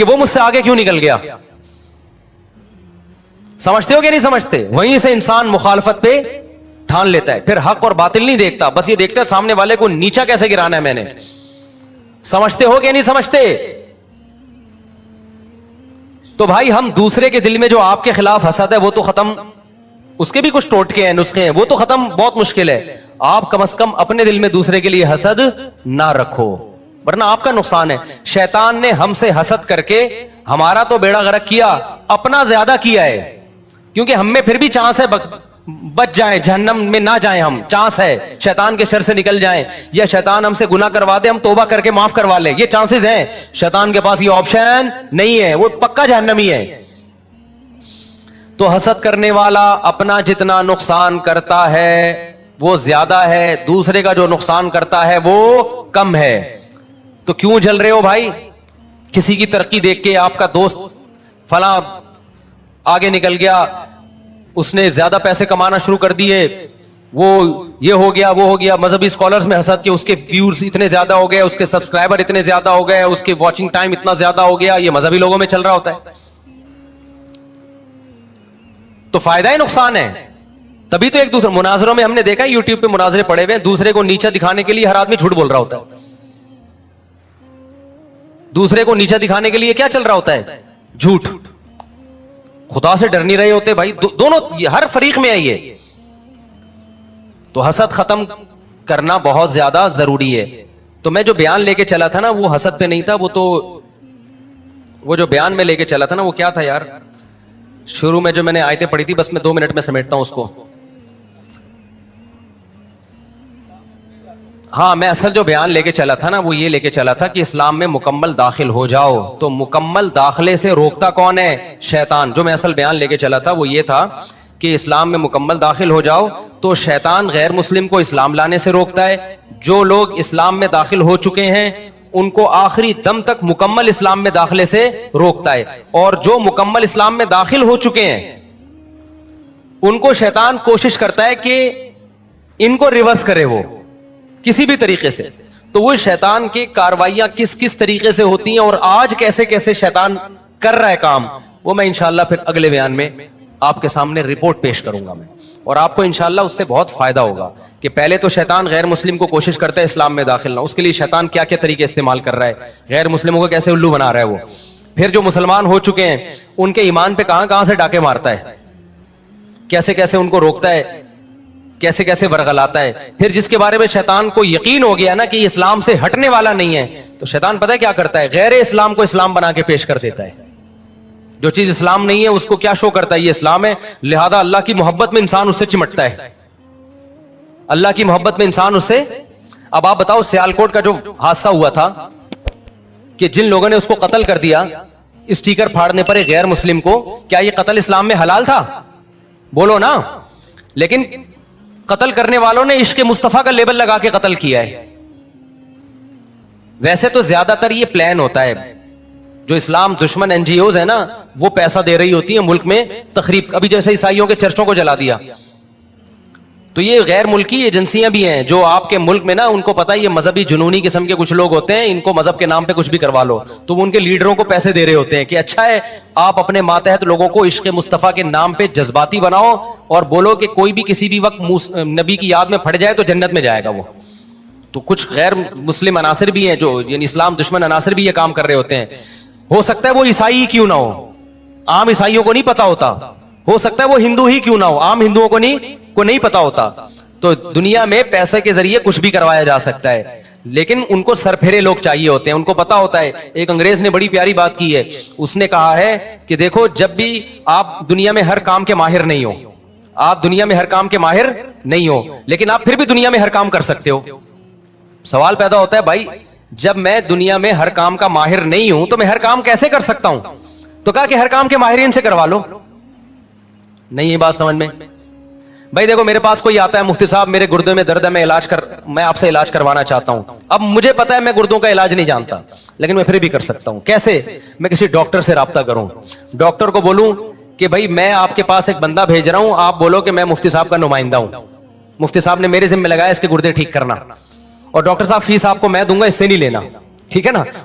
کہ وہ مجھ سے آگے کیوں نکل گیا. سمجھتے ہو کہ نہیں سمجھتے؟ وہیں سے انسان مخالفت پہ ٹھان لیتا ہے. پھر حق اور باطل نہیں دیکھتا, بس یہ دیکھتا ہے سامنے والے کو نیچا کیسے گرانا ہے میں نے. سمجھتے ہو کہ نہیں سمجھتے؟ تو بھائی ہم دوسرے کے دل میں جو آپ کے خلاف حسد ہے وہ تو ختم, اس کے بھی کچھ ٹوٹکے ہیں, نسخے ہیں, وہ تو ختم بہت مشکل ہے. آپ کم از کم اپنے دل میں دوسرے کے لیے حسد نہ رکھو, ورنہ آپ کا نقصان ہے. شیطان نے ہم سے حسد کر کے ہمارا تو بیڑا غرق کیا, اپنا زیادہ کیا ہے. کیونکہ ہم میں پھر بھی چانس ہے بچ جائیں, جہنم میں نہ جائیں, ہم چانس ہے شیطان کے شر سے نکل جائیں, یا شیطان ہم سے گناہ کروا دے, ہم توبہ کر کے معاف کروا لیں, یہ چانسز ہیں. شیطان کے پاس یہ آپشن نہیں ہے, وہ پکا جہنمی ہے. تو حسد کرنے والا اپنا جتنا نقصان کرتا ہے وہ زیادہ ہے, دوسرے کا جو نقصان کرتا ہے وہ کم ہے. تو کیوں جل رہے ہو بھائی؟ کسی کی ترقی دیکھ کے, آپ کا دوست فلاں آگے نکل گیا, اس نے زیادہ پیسے کمانا شروع کر دیے, وہ یہ ہو گیا وہ ہو گیا, مذہبی اسکالرز میں حسد کہ اس کے ویورز اتنے زیادہ ہو گئے, اس کے سبسکرائبر اتنے زیادہ ہو گئے, اس کے واچنگ ٹائم اتنا زیادہ ہو گیا. یہ مذہبی لوگوں میں چل رہا ہوتا ہے. تو فائدہ ہے نقصان ہے. تبھی تو ایک دوسرے مناظروں میں ہم نے دیکھا, یوٹیوب پہ مناظرے پڑے ہوئے, دوسرے کو نیچا دکھانے کے لیے ہر آدمی جھوٹ بول رہا ہوتا ہے. دوسرے کو نیچا دکھانے کے لیے کیا چل رہا ہوتا ہے؟ جھوٹ. خدا سے ڈر نہیں رہے ہوتے بھائی. دونوں ہر فریق میں آئیے. تو حسد ختم کرنا بہت زیادہ ضروری ہے. تو میں جو بیان لے کے چلا تھا نا وہ حسد پہ نہیں تھا, وہ جو بیان میں لے کے چلا تھا نا وہ کیا تھا یار, شروع میں جو میں نے آیتیں پڑھی تھی, بس میں 2 منٹ میں سمیٹتا ہوں اس کو. ہاں, میں اصل جو بیان لے کے چلا تھا نا وہ یہ لے کے چلا تھا کہ اسلام میں مکمل داخل ہو جاؤ. تو مکمل داخلے سے روکتا کون ہے؟ شیطان. جو میں اصل بیان لے کے چلا تھا وہ یہ تھا کہ اسلام میں مکمل داخل ہو جاؤ تو شیطان غیر مسلم کو اسلام لانے سے روکتا ہے. جو لوگ اسلام میں داخل ہو چکے ہیں ان کو آخری دم تک مکمل اسلام میں داخلے سے روکتا ہے, اور جو مکمل اسلام میں داخل ہو چکے ہیں ان کو شیطان کوشش کرتا ہے کہ ان کو ریورس کرے وہ کسی بھی طریقے سے. تو وہ شیطان کی کاروائیاں کس طریقے سے ہوتی ہیں اور آج کیسے شیطان کر رہا ہے کام, وہ میں انشاءاللہ پھر اگلے بیان میں آپ کے سامنے رپورٹ پیش کروں گا میں, اور آپ کو انشاءاللہ اس سے بہت فائدہ ہوگا. کہ پہلے تو شیطان غیر مسلم کو کوشش کرتا ہے اسلام میں داخل نہ, اس کے لیے شیطان کیا کیا طریقے استعمال کر رہا ہے, غیر مسلموں کو کیسے الو بنا رہا ہے وہ. پھر جو مسلمان ہو چکے ہیں ان کے ایمان پہ کہاں سے ڈاکے مارتا ہے, کیسے ان کو روکتا ہے, کیسے ورغلاتا ہے. پھر جس کے بارے میں شیطان کو یقین ہو گیا نا کہ یہ اسلام سے ہٹنے والا نہیں ہے, تو شیطان پتہ ہے کیا کرتا ہے؟ غیر اسلام کو اسلام بنا کے پیش کر دیتا ہے. جو چیز اسلام نہیں ہے اس کو کیا شو کرتا ہے؟ یہ اسلام ہے. لہذا اللہ کی محبت میں انسان اس سے چمٹتا ہے, اللہ کی محبت میں انسان اس سے. اب آپ بتاؤ سیالکوٹ کا جو حادثہ ہوا تھا کہ جن لوگوں نے اس کو قتل کر دیا اسٹیکر پھاڑنے پر ایک غیر مسلم کو, کیا یہ قتل اسلام میں حلال تھا؟ بولو نا. لیکن قتل کرنے والوں نے عشق مصطفیٰ کا لیبل لگا کے قتل کیا ہے. ویسے تو زیادہ تر یہ پلان ہوتا ہے, جو اسلام دشمن این جی اوز ہے نا وہ پیسہ دے رہی ہوتی ہیں ملک میں تخریب. ابھی جیسے عیسائیوں کے چرچوں کو جلا دیا, تو یہ غیر ملکی ایجنسیاں بھی ہیں جو آپ کے ملک میں نا ان کو پتا ہے یہ مذہبی جنونی قسم کے کچھ لوگ ہوتے ہیں, ان کو مذہب کے نام پہ کچھ بھی کروا لو, تو وہ ان کے لیڈروں کو پیسے دے رہے ہوتے ہیں کہ اچھا ہے آپ اپنے ماتحت لوگوں کو عشق مصطفیٰ کے نام پہ جذباتی بناؤ اور بولو کہ کوئی بھی کسی بھی وقت نبی کی یاد میں پھٹ جائے تو جنت میں جائے گا وہ. تو کچھ غیر مسلم عناصر بھی ہیں جو یعنی اسلام دشمن عناصر بھی یہ کام کر رہے ہوتے ہیں. ہو سکتا ہے وہ عیسائی کیوں نہ ہو, عام عیسائیوں کو نہیں پتا ہوتا, ہو سکتا ہے وہ ہندو ہی کیوں نہ ہو, عام ہندوؤں کو نہیں پتا ہوتا. تو دنیا میں پیسے کے ذریعے کچھ بھی کروایا جا سکتا ہے, لیکن ان کو سرپھیرے لوگ چاہیے ہوتے ہیں, ان کو پتا ہوتا ہے. ایک انگریز نے بڑی پیاری بات کی ہے, اس نے کہا ہے کہ دیکھو جب بھی آپ دنیا میں ہر کام کے ماہر نہیں ہو, آپ دنیا میں ہر کام کے ماہر نہیں ہو, لیکن آپ پھر بھی دنیا میں ہر کام کر سکتے ہو. سوال پیدا ہوتا ہے بھائی جب میں دنیا میں ہر کام کا ماہر نہیں ہوں تو میں ہر کام کیسے کر سکتا ہوں؟ تو کہا کہ ہر کام کے ماہرین سے کروا لو. نہیں یہ بات سمجھ میں؟ بھائی دیکھو میرے پاس کوئی آتا ہے, مفتی صاحب میرے گردے میں درد ہے, میں آپ سے علاج کروانا چاہتا ہوں. اب مجھے پتا ہے میں گردوں کا علاج نہیں جانتا, لیکن میں پھر بھی کر سکتا ہوں. کیسے؟ میں کسی ڈاکٹر سے رابطہ کروں, ڈاکٹر کو بولوں کہ بھائی میں آپ کے پاس ایک بندہ بھیج رہا ہوں, آپ بولو کہ میں مفتی صاحب کا نمائندہ ہوں, مفتی صاحب نے میرے ذمہ لگایا اس کے گردے ٹھیک کرنا, اور ڈاکٹر صاحب فیس آپ کو میں دوں گا, اس سے نہیں لینا. ٹھیک ہے نا,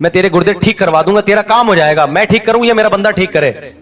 میں تیرے گردے ٹھیک کروا دوں گا, تیرا کام ہو جائے گا, میں ٹھیک کروں یا میرا بندہ ٹھیک کرے,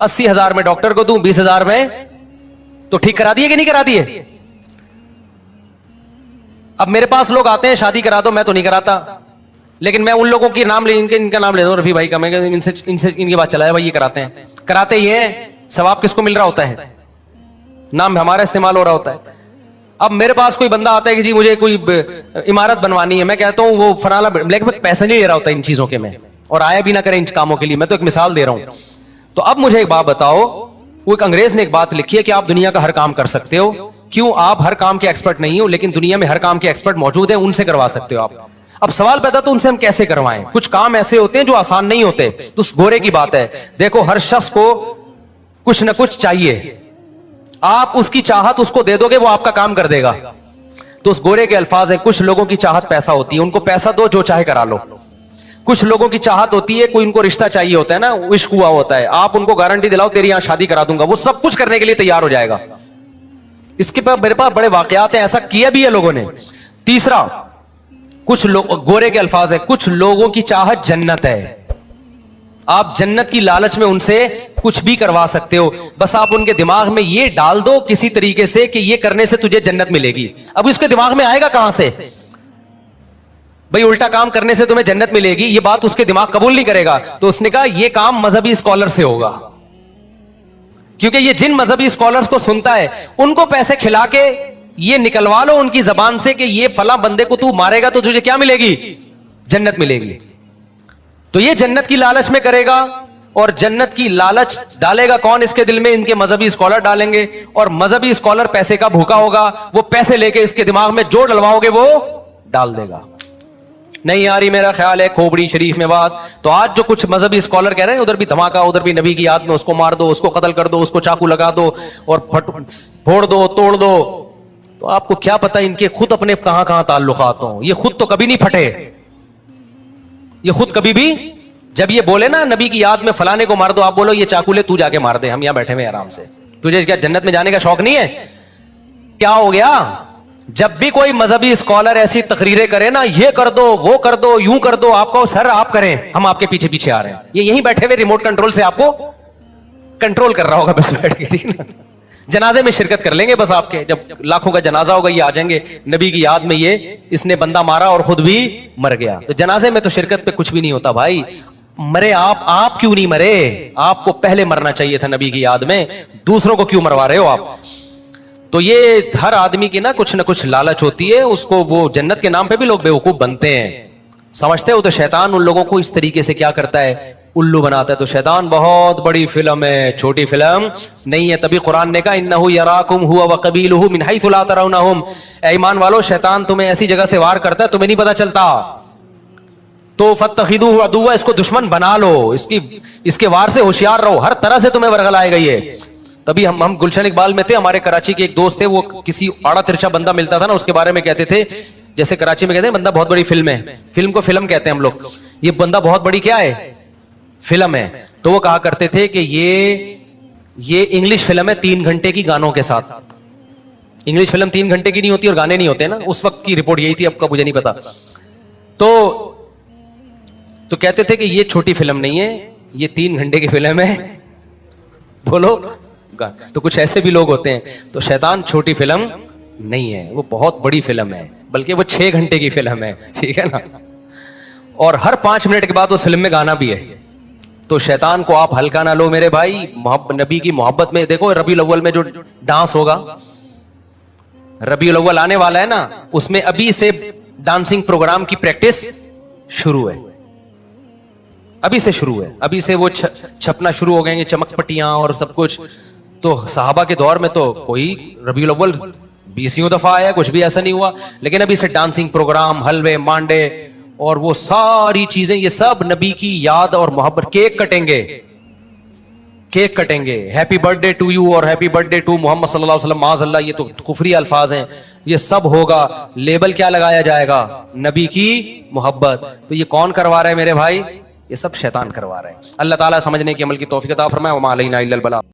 80,000 میں ڈاکٹر کو دوں, 20,000 میں تو ٹھیک کرا دیے کہ نہیں کرا دیے. اب میرے پاس لوگ آتے ہیں شادی کرا دو, میں تو نہیں کراتا, لیکن میں ان لوگوں کی نام لے, ان کا نام لے دوں, رفیع بھائی کا, میں ان سے ان کی بات چلایا بھائی یہ کراتے ہیں, کراتے یہ ہیں, ثواب کس کو مل رہا ہوتا ہے, نام ہمارا استعمال ہو رہا ہوتا ہے. اب میرے پاس کوئی بندہ آتا ہے کہ جی مجھے کوئی عمارت بنوانی ہے, میں کہتا ہوں وہ فلانا, لیکن پیسے نہیں لے رہا ہوتا ان چیزوں کے میں, اور آیا بھی نہ کرے ان کاموں کے لیے, میں تو ایک مثال دے رہا ہوں. تو اب مجھے ایک بات بتاؤ, وہ ایک انگریز نے ایک بات لکھی ہے کہ آپ دنیا کا ہر کام کر سکتے ہو, کیوں آپ ہر کام کے ایکسپرٹ نہیں ہو, لیکن دنیا میں ہر کام کے ایکسپرٹ موجود ہیں, ان سے کروا سکتے ہو آپ. اب سوال پیدا تو ان سے ہم کیسے کروائیں, کچھ کام ایسے ہوتے ہیں جو آسان نہیں ہوتے. تو اس گورے کی بات ہے, دیکھو ہر شخص کو کچھ نہ کچھ چاہیے, آپ اس کی چاہت اس کو دے دو گے, وہ آپ کا کام کر دے گا. تو اس گورے کے الفاظ ہیں, کچھ لوگوں کی چاہت پیسہ ہوتی ہے, ان کو پیسہ دو جو چاہے کرا لو. کچھ لوگوں کی چاہت ہوتی ہے, کوئی ان کو رشتہ چاہیے ہوتا ہے نا, عشق ہوا ہوتا ہے, آپ ان کو گارنٹی دلاؤ تیری یہاں شادی کرا دوں گا, وہ سب کچھ کرنے کے لیے تیار ہو جائے گا. اس کے میرے پاس بڑے واقعات ہیں, ایسا کیا بھی ہے لوگوں نے. تیسرا, کچھ لوگ, گورے کے الفاظ ہے, کچھ لوگوں کی چاہت جنت ہے, آپ جنت کی لالچ میں ان سے کچھ بھی کروا سکتے ہو, بس آپ ان کے دماغ میں یہ ڈال دو کسی طریقے سے کہ یہ کرنے سے تجھے جنت ملے گی. اب اس کے دماغ میں آئے گا کہاں سے بھئی الٹا کام کرنے سے تمہیں جنت ملے گی, یہ بات اس کے دماغ قبول نہیں کرے گا. تو اس نے کہا یہ کام مذہبی اسکالر سے ہوگا, کیونکہ یہ جن مذہبی اسکالرز کو سنتا ہے ان کو پیسے کھلا کے یہ نکلوا لو ان کی زبان سے کہ یہ فلاں بندے کو تو مارے گا تو تجھے کیا ملے گی, جنت ملے گی. تو یہ جنت کی لالچ میں کرے گا, اور جنت کی لالچ ڈالے گا کون اس کے دل میں, ان کے مذہبی اسکالر ڈالیں گے, اور مذہبی اسکالر پیسے کا بھوکا ہوگا, وہ پیسے لے کے اس کے دماغ میں جو ڈلواؤ گے وہ ڈال دے گا. نہیں آ رہی میرا خیال ہے کھوپڑی شریف میں بات. تو آج جو کچھ مذہبی اسکالر کہہ رہے ہیں ادھر بھی دھماکہ, ادھر بھی نبی کی یاد میں اس کو مار دو, اس کو قتل کر دو, اس کو چاقو لگا دو اور پھوڑ دو, توڑ دو, تو آپ کو کیا پتا ان کے خود اپنے کہاں کہاں تعلقات ہوں. یہ خود تو کبھی نہیں پھٹے, یہ خود کبھی بھی, جب یہ بولے نا نبی کی یاد میں فلانے کو مار دو, آپ بولو یہ چاقو لے تو جا کے مار دے, ہم یہاں بیٹھے ہوئے آرام سے, تجھے کیا جنت میں جانے کا شوق نہیں ہے, کیا ہو گیا. جب بھی کوئی مذہبی اسکالر ایسی تقریریں کرے نا, یہ کر دو وہ کر دو یوں کر دو, آپ کو سر آپ کریں, ہم آپ کے پیچھے پیچھے آ رہے ہیں. یہ یہیں بیٹھے ہوئے ریموٹ کنٹرول سے آپ کو کنٹرول کر رہا ہوگا بس بیٹھ کے, ٹھیک نا. جنازے میں شرکت کر لیں گے بس آپ کے, جب لاکھوں کا جنازہ ہوگا یہ آ جائیں گے نبی کی یاد میں, یہ اس نے بندہ مارا اور خود بھی مر گیا. تو جنازے میں تو شرکت پہ کچھ بھی نہیں ہوتا بھائی, مرے آپ کیوں نہیں مرے, آپ کو پہلے مرنا چاہیے تھا نبی کی یاد میں, دوسروں کو کیوں مروا رہے ہو آپ. تو یہ ہر آدمی کی نا کچھ نہ کچھ لالچ ہوتی ہے, اس کو وہ جنت کے نام پہ بھی لوگ بیوقوف بنتے ہیں, سمجھتے ہو. تو شیطان ان لوگوں کو اس طریقے سے کیا کرتا ہے, الو بناتا ہے. تو شیطان بہت بڑی فلم ہے, چھوٹی فلم نہیں ہے. تبھی قرآن نے کہا انہ یراکم هو وقبیلہ من حیث لا ترونہم, اے ایمان والو شیطان تمہیں ایسی جگہ سے وار کرتا ہے تمہیں نہیں پتا چلتا, تو فاتخذوہ عدوا, اس کو دشمن بنا لو, اس کے وار سے ہوشیار رہو, ہر طرح سے تمہیں ورغلائے گا یہ. تبھی ہم گلشن اقبال میں تھے, ہمارے کراچی کے ایک دوست تھے, وہ کسی آڑا ترچا بندہ ملتا تھا نا, اس کے بارے میں کہتے تھے, جیسے کراچی میں کہتے ہیں بندہ بہت بڑی فلم ہے, فلم کو فلم کہتے ہیں ہم لوگ, یہ بندہ بہت بڑی کیا ہے, فلم ہے. تو وہ کہا کرتے تھے کہ یہ انگلش فلم ہے 3 گھنٹے کی گانوں کے ساتھ. انگلش فلم 3 گھنٹے کی نہیں ہوتی اور گانے نہیں ہوتے نا, اس وقت کی رپورٹ یہی تھی, اب کا مجھے نہیں پتا. تو کہتے تھے کہ یہ چھوٹی فلم نہیں ہے, یہ 3 گھنٹے کی فلم ہے, بولو. تو کچھ ایسے بھی لوگ ہوتے ہیں. تو شیطان چھوٹی فلم نہیں ہے, وہ بہت بڑی فلم ہے, بلکہ وہ 6 گھنٹے کی فلم ہے, ٹھیک ہے نا, اور ہر 5 منٹ کے بعد اس فلم میں گانا بھی ہے. تو شیطان کو آپ ہلکا نہ لو میرے بھائی, نبی کی محبت میں دیکھو ربیع الاول میں جو ڈانس ہوگا, ربیع الاول آنے والا ہے نا, اس میں ابھی سے ڈانسنگ پروگرام کی پریکٹس شروع ہے, ابھی سے شروع ہے, ابھی سے وہ چھپنا شروع ہو گئے گے, چمک پٹیاں اور سب کچھ. تو صحابہ کے دور میں تو کوئی ربیع الاول 20 دفعہ آیا, کچھ بھی ایسا نہیں ہوا, لیکن ابھی سے ڈانسنگ پروگرام, حلوے مانڈے اور وہ ساری چیزیں, یہ سب نبی کی یاد اور محبت. کیک کٹیں گے, کیک کٹیں گے, happy birthday to you اور happy birthday to Muhammad صلی اللہ علیہ وسلم, معاذ اللہ یہ تو کفری الفاظ ہیں, یہ سب ہوگا. لیبل کیا لگایا جائے گا, نبی کی محبت. تو یہ کون کروا رہا ہے میرے بھائی, یہ سب شیطان کروا رہے ہیں. اللہ تعالیٰ سمجھنے کی عمل کی توفیق عطا فرمائے. وما علینا الا البلاغ.